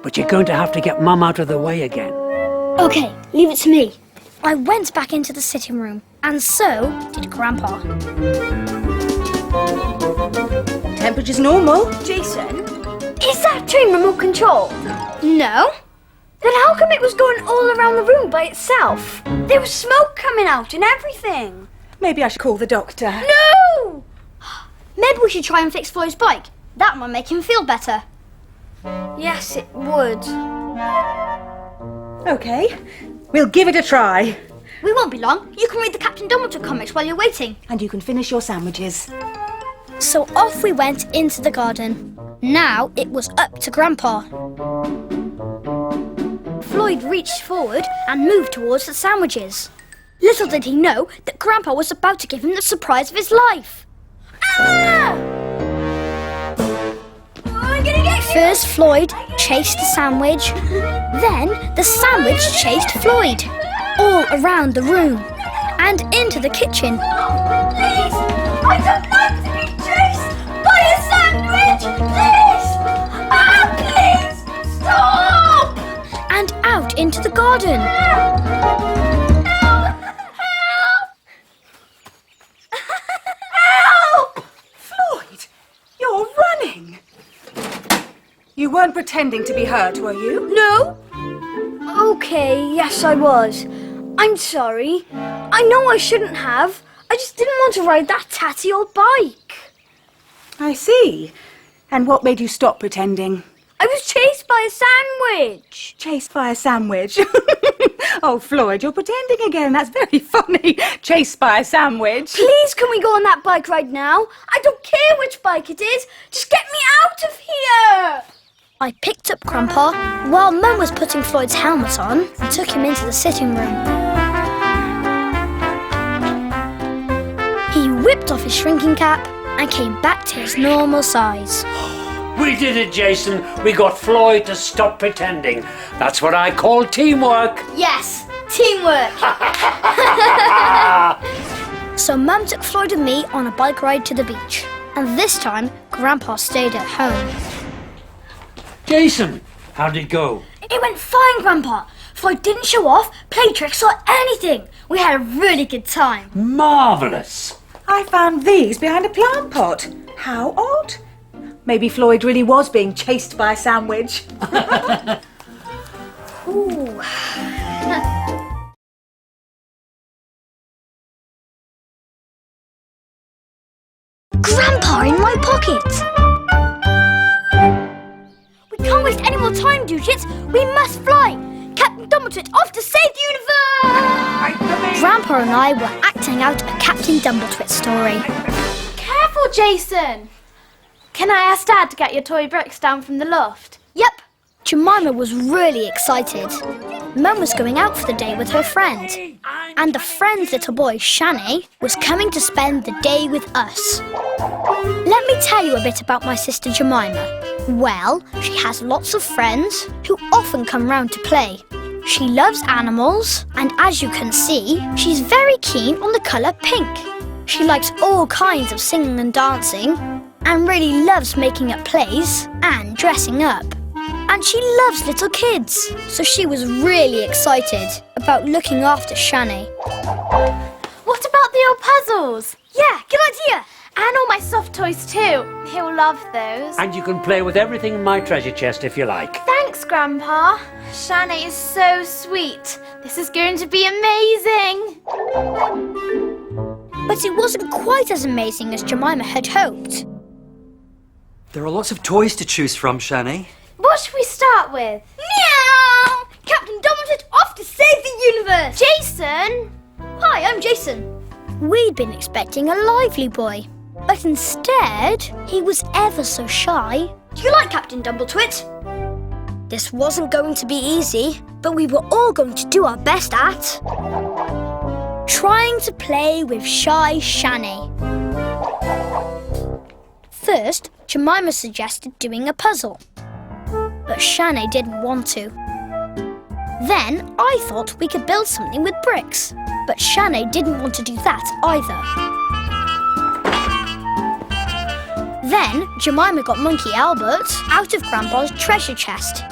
B: But you're going to have to get Mum out of the way again.
A: OK, leave it to me. I went back into the sitting room, and so did Grandpa.
I: Temperature's normal.
E: Jason, is that train remote controlled? No. Then how come it was going all around the room by itself? There was smoke coming out and everything.
I: Maybe I should call the doctor.
E: No! Maybe we should try and fix Floyd's bike. That might make him feel better. Yes, it would.
I: OK, we'll give it a try.
E: We won't be long. You can read the Captain Dumbledore comics while you're waiting.
I: And you can finish your sandwiches.
A: So off we went into the garden. Now it was up to Grandpa. Floyd reached forward and moved towards the sandwiches. Little did he know that Grandpa was about to give him the surprise of his life.
E: Ah! I'm gonna get you!
A: First Floyd chased the sandwich, then the sandwich chased Floyd, all around the room and into the kitchen.
E: Please! I don't like to be chased by a sandwich! Please! Ah, please! Stop!
A: And out into the garden.
E: Help! Help!
I: Floyd, you're running. You weren't pretending to be hurt, were you?
E: No? Okay, yes I was. I'm sorry. I know I shouldn't have. I just didn't want to ride that tatty old bike.
I: I see. And what made you stop pretending?
E: I was chased by a sandwich.
I: Chased by a sandwich. Oh, Floyd, you're pretending again. That's very funny. Chased by a sandwich.
E: Please, can we go on that bike ride now? I don't care which bike it is. Just get me out of here.
A: I picked up Grandpa while Mum was putting Floyd's helmet on and took him into the sitting room. He whipped off his shrinking cap and came back to his normal size.
B: We did it, Jason. We got Floyd to stop pretending. That's what I call teamwork.
E: Yes, teamwork.
A: So Mum took Floyd and me on a bike ride to the beach. And this time, Grandpa stayed at home.
B: Jason, how'd it go?
E: It went fine, Grandpa. Floyd didn't show off, play tricks or anything. We had a really good time.
B: Marvellous.
I: I found these behind a plant pot. How odd. Maybe Floyd really was being chased by a sandwich.
A: Ooh. Grandpa in my pocket!
E: We can't waste any more time, Dumbletwit. We must fly. Captain Dumbletwit off to save the universe!
A: Grandpa and I were acting out a Captain Dumbletwit story.
H: Careful, Jason! Can I ask Dad to get your toy bricks down from the loft?
A: Yep. Jemima was really excited. Mum was going out for the day with her friend. And the friend's little boy, Shanay, was coming to spend the day with us. Let me tell you a bit about my sister Jemima. Well, she has lots of friends who often come round to play. She loves animals, and as you can see, she's very keen on the colour pink. She likes all kinds of singing and dancing, and really loves making up plays and dressing up. And she loves little kids, so she was really excited about looking after Shani.
H: What about the old puzzles?
E: Yeah, good idea.
H: And all my soft toys too. He'll love those.
B: And you can play with everything in my treasure chest if you like.
H: Thanks, Grandpa. Shani is so sweet. This is going to be amazing.
A: But it wasn't quite as amazing as Jemima had hoped.
F: There are lots of toys to choose from, Shani.
H: What should we start with?
E: Meow! Captain Dumbledwit off to save the universe.
H: Jason!
A: Hi, I'm Jason. We'd been expecting a lively boy, but instead he was ever so shy.
E: Do you like Captain Dumbletwit?
A: This wasn't going to be easy, but we were all going to do our best at trying to play with shy Shani. First, Jemima suggested doing a puzzle, but Shani didn't want to. Then I thought we could build something with bricks, but Shani didn't want to do that either. Then Jemima got Monkey Albert out of Grandpa's treasure chest,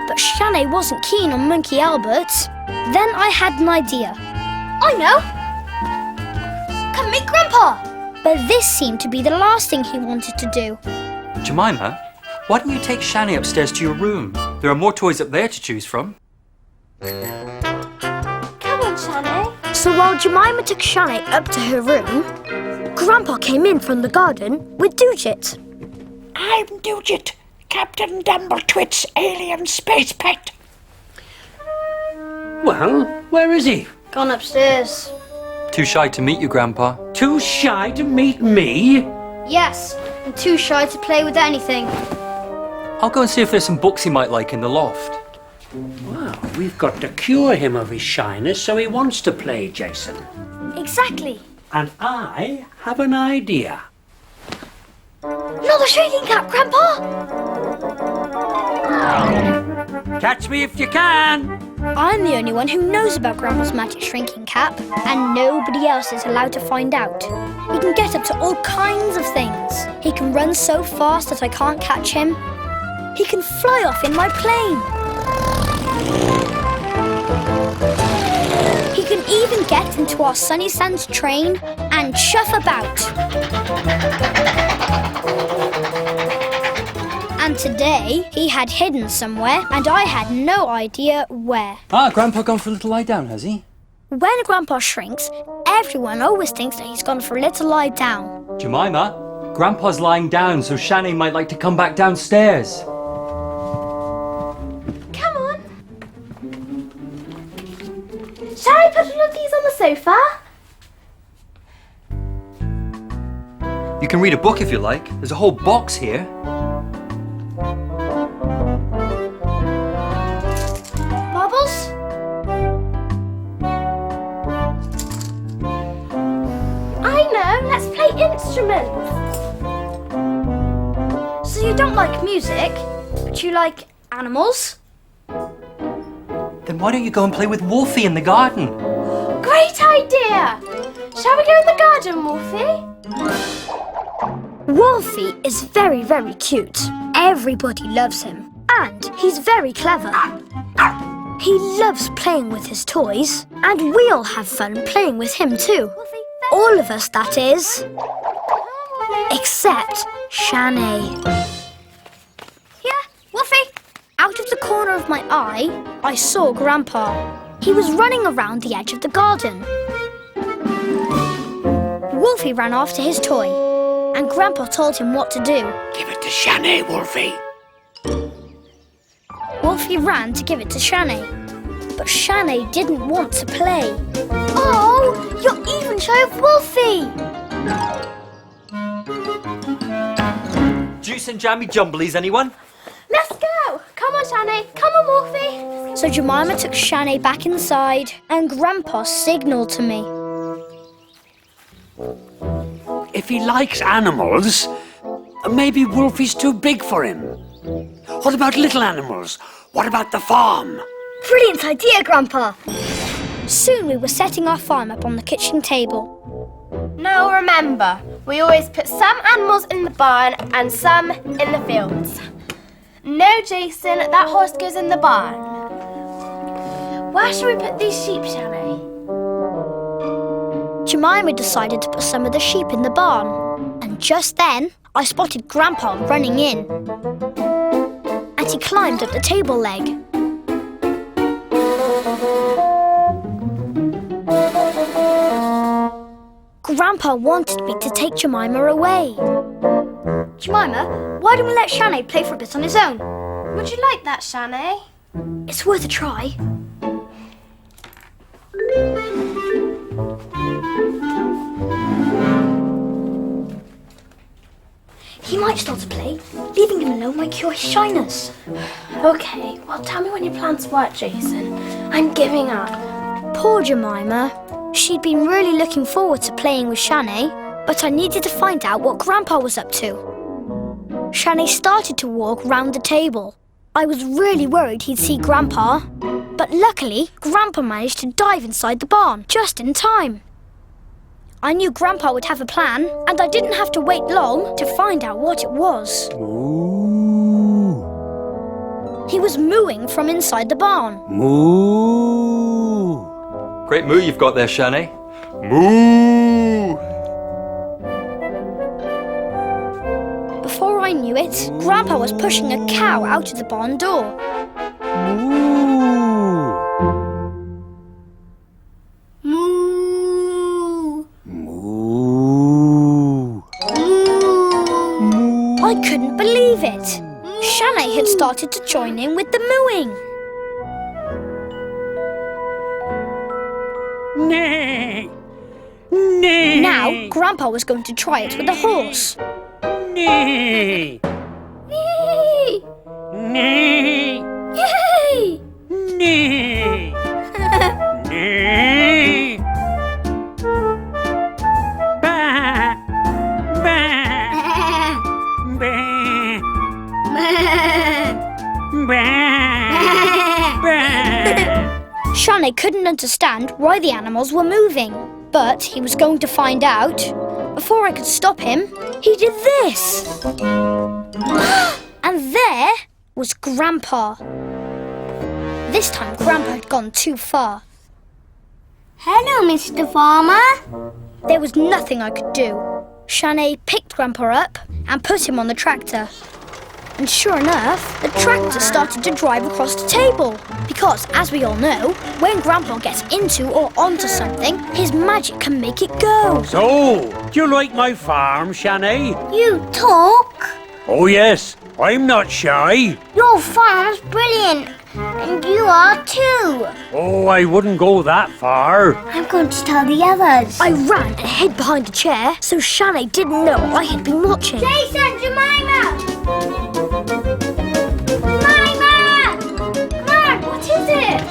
A: but Shani wasn't keen on Monkey Albert. Then I had an idea.
E: I know. Come meet Grandpa.
A: But this seemed to be the last thing he wanted to do.
F: Jemima, why don't you take Shani upstairs to your room? There are more toys up there to choose from.
H: Come on, Shani.
A: So while Jemima took Shani up to her room, Grandpa came in from the garden with Dumbletwit.
K: I'm Dumbletwit, Captain Dumbletwit's alien space pet.
B: Well, where is he?
E: Gone upstairs.
F: Too shy to meet you, Grandpa.
B: Too shy to meet me?
E: Yes, and too shy to play with anything.
F: I'll go and see if there's some books he might like in the loft.
B: Well, we've got to cure him of his shyness so he wants to play, Jason.
E: Exactly.
B: And I have an idea.
E: Another shrinking cap, Grandpa.
B: Catch me if you can.
A: I'm the only one who knows about Grandpa's magic shrinking cap, and nobody else is allowed to find out. He can get up to all kinds of things. He can run so fast that I can't catch him. He can fly off in my plane. He can even get into our Sunny Sands train and chuff about. And today, he had hidden somewhere, and I had no idea where.
F: Ah, Grandpa gone for a little lie down, has he?
A: When Grandpa shrinks, everyone always thinks that he's gone for a little lie down.
F: Jemima, Grandpa's lying down, so Shani might like to come back downstairs.
H: Come on. put all of these on the sofa?
F: You can read a book if you like. There's a whole box here.
A: Marbles?
H: I know, let's play instruments.
A: So you don't like music, but you like animals?
F: Then why don't you go and play with Wolfie in the garden?
H: Great idea! Shall we go in the garden, Wolfie?
A: Wolfie is very, very cute. Everybody loves him. And he's very clever. He loves playing with his toys. And we'll have fun playing with him too. All of us, that is. Except Shanay. Here, Wolfie. Out of the corner of my eye, I saw Grandpa. He was running around the edge of the garden. Wolfie ran after his toy, and Grandpa told him what to do.
K: Give it to Shanay, Wolfie.
A: Wolfie ran to give it to Shanay, but Shanay didn't want to play.
H: Oh, you're even shy of Wolfie!
F: Juice and jammy jumblies, anyone?
H: Let's go! Come on, Shani. Come on, Wolfie.
A: So Jemima took Shanay back inside, and Grandpa signalled to me.
B: If he likes animals, maybe Wolfie's too big for him. What about little animals? What about the farm?
A: Brilliant idea, Grandpa! Soon we were setting our farm up on the kitchen table.
H: Now remember, we always put some animals in the barn and some in the fields. No, Jason, that horse goes in the barn. Where should we put these sheep, Shani?
A: Jemima decided to put some of the sheep in the barn. And just then, I spotted Grandpa running in. And he climbed up the table leg. Grandpa wanted me to take Jemima away. Jemima, why don't we let Shanay play for a bit on his own?
H: Would you like that, Shani?
A: It's worth a try. He might start to play. Leaving him alone might cure his shyness.
H: Okay, well tell me when your plans work, Jason. I'm giving up.
A: Poor Jemima. She'd been really looking forward to playing with Shanay, but I needed to find out what Grandpa was up to. Shanay started to walk round the table. I was really worried he'd see Grandpa, but luckily Grandpa managed to dive inside the barn just in time. I knew Grandpa would have a plan, and I didn't have to wait long to find out what it was.
B: Moo.
A: He was mooing from inside the barn.
B: Moo.
F: Great moo you've got there, Shani. Moo!
A: Before I knew it, Grandpa was pushing a cow out of the barn door.
E: Moo.
B: Moo.
A: I couldn't believe it. Shanay had started to join in with the mooing.
B: Nay. Nay.
A: Now, Grandpa was going to try it with a horse.
B: Nay.
H: Yay!
B: Nay.
H: Yay!
B: Nay. Nay. Ba. Ba. Ba. Ba. Ba.
A: Shanay couldn't understand why the animals were moving, but he was going to find out. Before I could stop him, he did this. And there was Grandpa. This time Grandpa had gone too far.
E: Hello, Mr. Farmer.
A: There was nothing I could do. Shanay picked Grandpa up and put him on the tractor. And sure enough, the tractor started to drive across the table. Because, as we all know, when Grandpa gets into or onto something, his magic can make it go.
B: So, do you like my farm, Shani?
E: You talk?
B: Oh yes,
K: I'm not shy.
E: Your farm's brilliant. And you are too.
K: Oh, I wouldn't go that far.
E: I'm going to tell the others.
A: I ran and hid behind a chair so Shanay didn't know I had been watching.
E: Jason, Jemima! Jemima! Come on, what is it?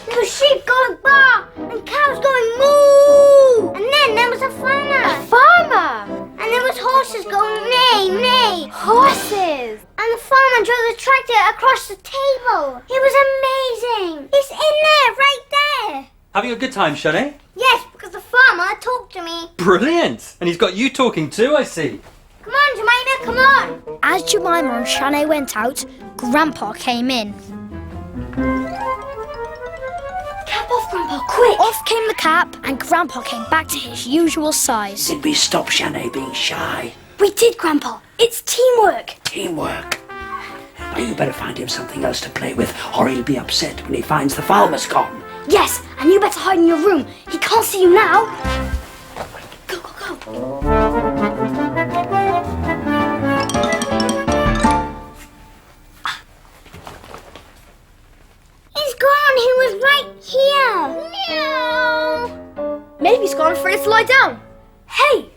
E: There were sheep going baa and cows going moo. And then there was a farmer.
H: A farmer?
E: And there was horses going neigh, neigh.
H: Horses?
E: And the farmer drove the tractor across the table. It was amazing. It's in there, right there.
F: Having a good time, Shani?
E: Yes, because the farmer talked to me.
F: Brilliant! And he's got you talking too, I see.
E: Come on, Jemima, come on.
A: As Jemima and Shanay went out, Grandpa came in.
E: Cap off, Grandpa, quick.
A: Off came the cap, and Grandpa came back to his usual size.
B: Did we stop Shanay being shy?
A: We did, Grandpa. It's teamwork.
B: Teamwork. Now you better find him something else to play with, or he'll be upset when he finds the farmer's gone.
A: Yes, and you better hide in your room. He can't see you now. Go, go, go.
E: He's gone. He was right here. Meow.
A: Maybe he's gone for it to lie down. Hey!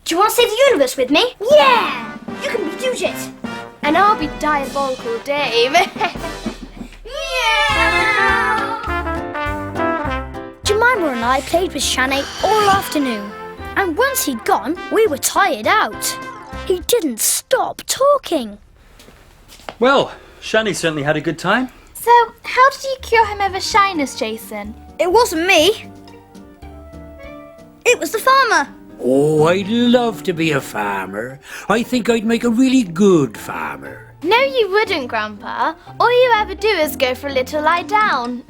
A: Do you want to save the universe with me?
E: Yeah.
A: You can be Dumbletwit.
H: And I'll be Diabolical Dave.
A: Jemima and I played with Shanay all afternoon. And once he'd gone, we were tired out. He didn't stop talking.
F: Well, Shani certainly had a good time.
H: So, how did you cure him of his shyness, Jason?
A: It wasn't me. It was the farmer.
K: Oh, I'd love to be a farmer. I think I'd make a really good farmer.
H: No, you wouldn't, Grandpa. All you ever do is go for a little lie down.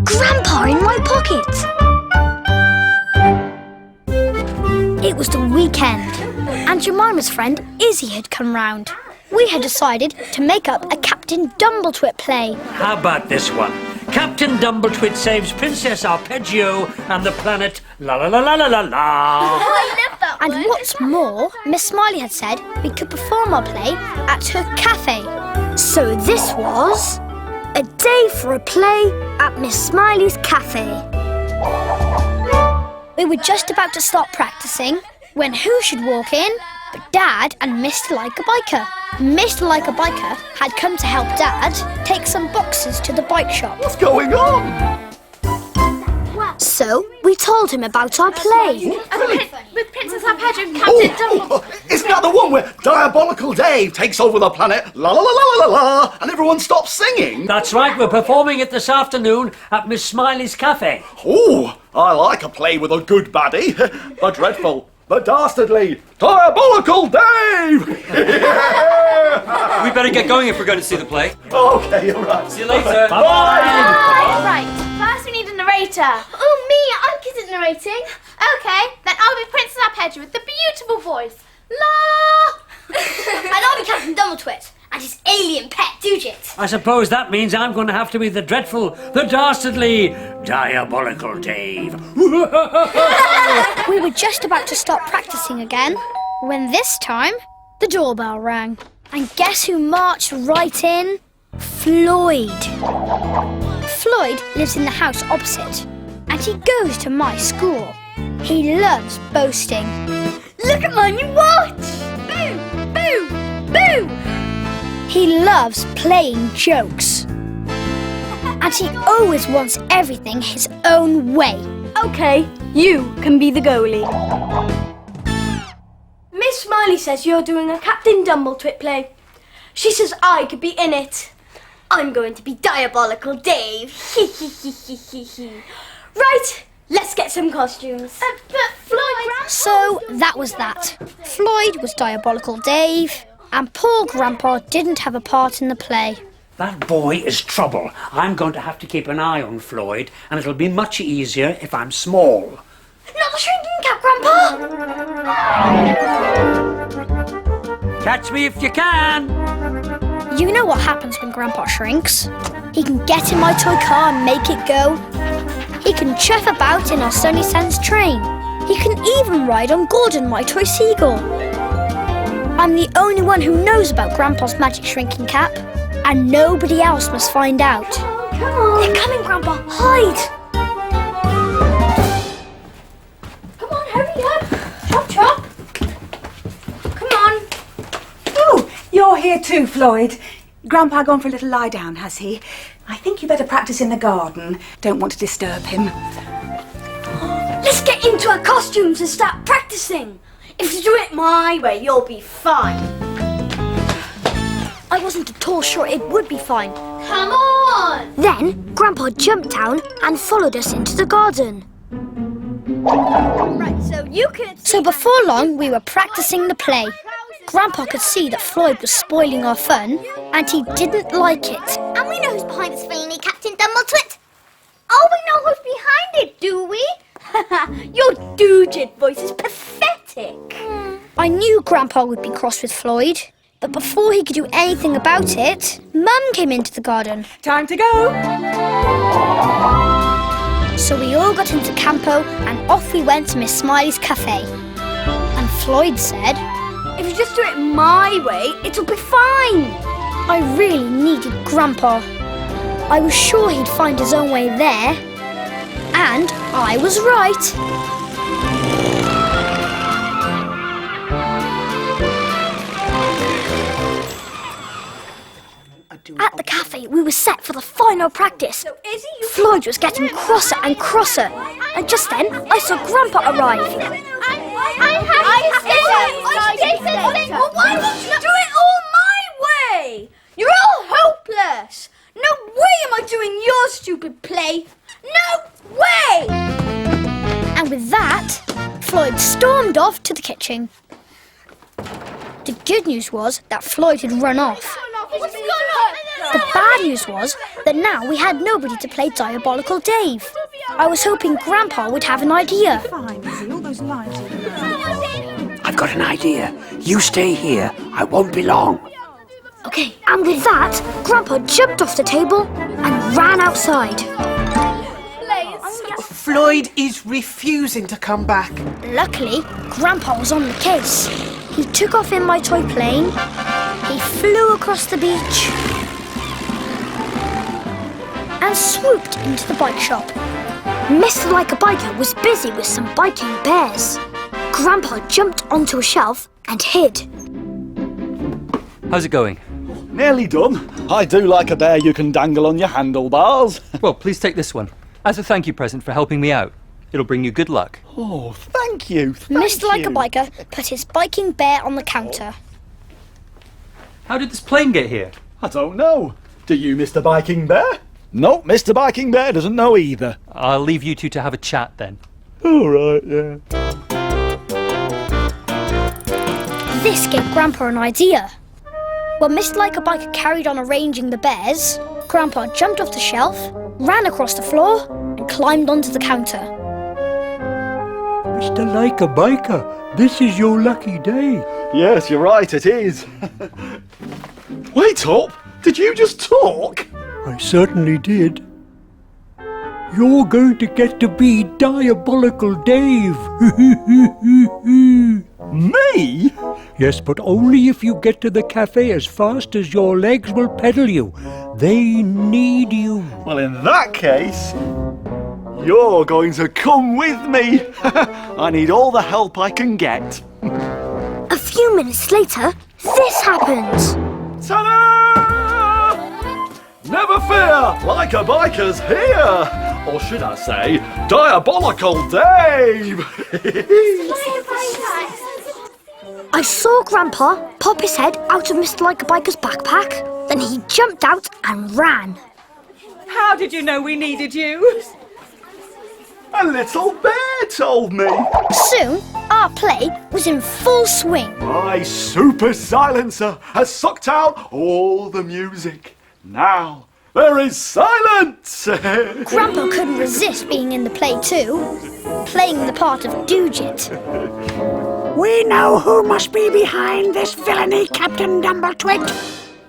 A: Grandpa in my pocket. It was the weekend, and Jemima's friend Izzy had come round. We had decided to make up a Captain Dumbletwit play.
K: How about this one? Captain Dumbletwit saves Princess Arpeggio and the planet la la la la la la la.
H: I love that
A: And what's more, Miss Smiley had said we could perform our play at her cafe. So this was a day for a play at Miss Smiley's cafe. We were just about to start practicing when who should walk in but Dad and Mr. Like-a-Biker. Mr. Like-a-Biker had come to help Dad take some boxes to the bike shop.
J: What's going on?
A: So we told him about our play.
H: With Princess Arpeggio and Captain Dumbledore.
J: Isn't that the one where Diabolical Dave takes over the planet, la la la la la la, and everyone stops singing?
B: That's right, we're performing it this afternoon at Miss Smiley's cafe.
J: Oh, I like a play with a good baddie. The dreadful, the dastardly, Diabolical Dave!
F: We better get going if we're going to see the play.
J: Okay, all right.
F: See you later.
J: Bye!
H: Right, first we need a narrator. Oh, me, I'm good at narrating. Okay, then I'll be Princess Arpeggio with the beautiful voice. La!
A: And I'll be Captain Dumbletwit and his alien pet Dumbletwit.
B: I suppose that means I'm going to have to be the dreadful, the dastardly, Diabolical Dave.
A: We were just about to start practicing again when this time the doorbell rang. And guess who marched right in? Floyd. Floyd lives in the house opposite, and he goes to my school. He loves boasting. Look at my new watch! Boo! Boo! Boo! He loves playing jokes. And he always wants everything his own way.
E: Okay, you can be the goalie. Miss Smiley says you're doing a Captain Dumbletwit play. She says I could be in it. I'm going to be Diabolical Dave. Right, let's get some costumes.
H: But Floyd...
A: So that was that. Floyd was Diabolical Dave, and poor Grandpa didn't have a part in the play.
B: That boy is trouble. I'm going to have to keep an eye on Floyd, and it'll be much easier if I'm small.
A: Not the shrinking cap, Grandpa!
B: Catch me if you can!
A: You know what happens when Grandpa shrinks. He can get in my toy car and make it go. He can chuff about in our Sunny Sands train. He can even ride on Gordon, my toy seagull. I'm the only one who knows about Grandpa's magic shrinking cap, and nobody else must find out.
E: Come on.
A: They're coming, Grandpa. Hide!
E: Come on, hurry up. Chop, chop. Come on.
I: Oh, you're here too, Floyd. Grandpa gone for a little lie down, has he? I think you better practice in the garden. Don't want to disturb him.
E: Let's get into our costumes and start practicing. If you do it my way, you'll be fine.
A: I wasn't at all sure it would be fine.
E: Come on.
A: Then Grandpa jumped down and followed us into the garden.
E: Right, so you could...
A: So before long, we were practicing the play. Grandpa could see that Floyd was spoiling our fun, and he didn't like it.
E: And we know who's behind this villainy, Captain Dumbletwit. Oh, we know who's behind it, do we? Your doojit voice is pathetic.
A: I knew Grandpa would be cross with Floyd, but before he could do anything about it, Mum came into the garden.
I: Time to go.
A: So we all got into Campo, and off we went to Miss Smiley's cafe. And Floyd said,
E: If you just do it my way, it'll be fine.
A: I really needed Grandpa. I was sure he'd find his own way there. And I was right. At the cafe, we were set for the final practice. Floyd was getting crosser and crosser. And just then, I saw Grandpa arrive.
E: Well, why didn't you do it all my way? You're all hopeless. No way am I doing your stupid play. No way!
A: And with that, Floyd stormed off to the kitchen. The good news was that Floyd had run off. The bad news was that now we had nobody to play Diabolical Dave. I was hoping Grandpa would have an idea.
I: Fine, Izzy, all those lines.
B: I've got an idea. You stay here. I won't be long.
A: Okay, and with that, Grandpa jumped off the table and ran outside.
L: Floyd is refusing to come back.
A: Luckily, Grandpa was on the case. He took off in my toy plane, he flew across the beach, and swooped into the bike shop. Mr. Like a Biker was busy with some biking bears. Grandpa jumped onto a shelf and hid.
F: How's it going?
J: Nearly done. I do like a bear you can dangle on your handlebars.
F: Well, please take this one. As a thank you present for helping me out. It'll bring you good luck.
J: Oh, thank you.
A: Mr. Like a Biker put his biking bear on the counter.
F: How did this plane get here?
J: I don't know. Do you, Mr. Biking Bear? No, Mr. Biking Bear doesn't know either.
F: I'll leave you two to have a chat then.
J: All right, yeah.
A: This gave Grandpa an idea. When Mr. Like a Biker carried on arranging the bears, Grandpa jumped off the shelf, ran across the floor, and climbed onto the counter.
M: Mr. Like a Biker, this is your lucky day.
J: Yes, you're right, it is. Wait up! Did you just talk?
M: I certainly did. You're going to get to be Diabolical Dave.
J: Me?
M: Yes, but only if you get to the cafe as fast as your legs will pedal you. They need you.
J: Well, in that case, you're going to come with me. I need all the help I can get.
A: A few minutes later, this happens.
J: Ta-da! Never fear, Like a Biker's here. Or should I say, Diabolical Dave!
A: I saw Grandpa pop his head out of Mr. Like a Biker's backpack. Then he jumped out and ran.
I: How did you know we needed you?
J: A little bear told me.
A: Soon, our play was in full swing.
J: My super silencer has sucked out all the music. Now there is silence.
A: Grandpa couldn't resist being in the play too, playing the part of Doojit.
N: We know who must be behind this villainy, Captain Dumbletwit.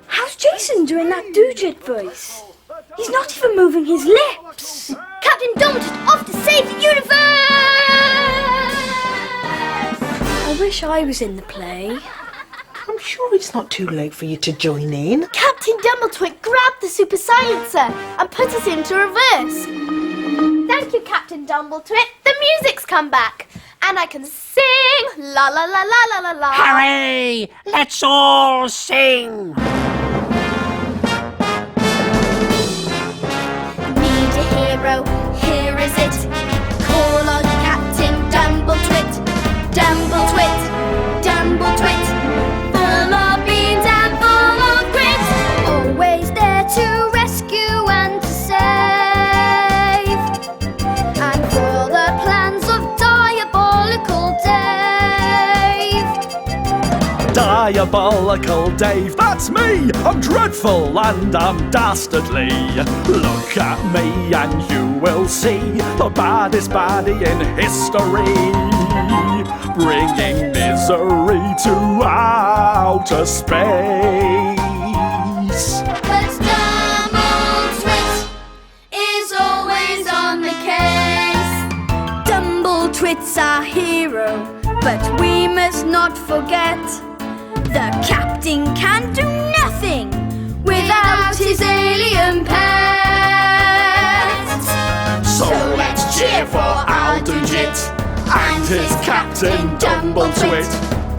E: How's Jason doing that Doojit voice? He's not even moving his lips.
A: Captain Dumbletwit off to save the universe!
E: I wish I was in the play.
L: I'm sure it's not too late for you to join in.
H: Captain Dumbletwit grabbed the super silencer and put us into reverse. Thank you, Captain Dumbletwit. The music's come back. And I can sing la la la la la la la.
K: Hooray! Let's all sing!
H: Need a hero, here is it. Call on Captain Dumbletwit. Dumbletwit, Dumbletwit. Full of beans and full of grit.
A: Always there to rescue and to save. And for the plans of Diabolical Dave.
J: Diabolical Dave, that's me! I'm dreadful and I'm dastardly. Look at me and you will see the baddest baddie in history. Bringing misery to outer space.
H: But Dumbletwit is always on the case.
E: Dumbletwit's our hero, but we must not forget the captain can do nothing without his alien pet.
J: So let's cheer for Aldugit and his Captain Dumbletwit.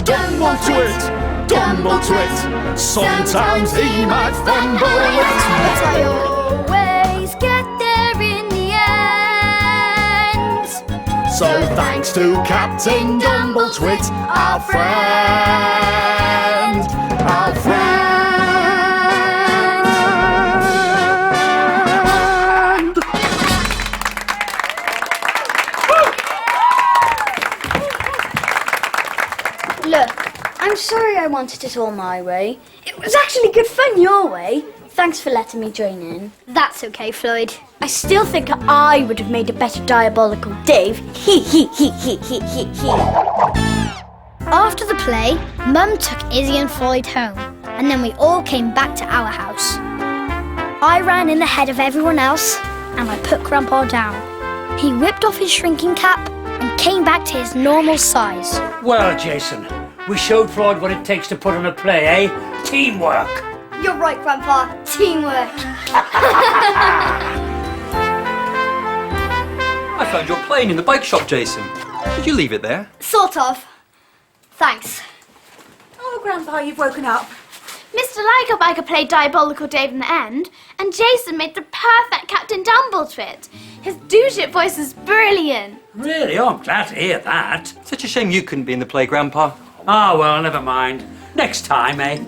J: Dumbletwit, Dumbletwit. Sometimes he might fumble it.
A: But I always get there in the end.
J: So thanks to Captain Dumbletwit, our friend, our friend.
E: Look, I'm sorry I wanted it all my way. It was actually good fun your way. Thanks for letting me join in.
A: That's okay, Floyd.
E: I still think I would have made a better Diabolical Dave. He.
A: After the play, Mum took Izzy and Floyd home, and then we all came back to our house. I ran in ahead of everyone else, and I put Grandpa down. He whipped off his shrinking cap and came back to his normal size.
B: Well, Jason, we showed Floyd what it takes to put on a play, eh? Teamwork.
A: You're right, Grandpa. Teamwork.
F: I found your plane in the bike shop, Jason. Did you leave it there?
A: Sort of. Thanks.
I: Oh, Grandpa, you've woken up.
H: Mr. Ligerbiker played Diabolical Dave in the end, and Jason made the perfect Captain Dumbletwit. His douche voice is brilliant.
B: Really? Oh, I'm glad to hear that.
F: Such a shame you couldn't be in the play, Grandpa.
B: Ah, well, never mind. Next time, eh?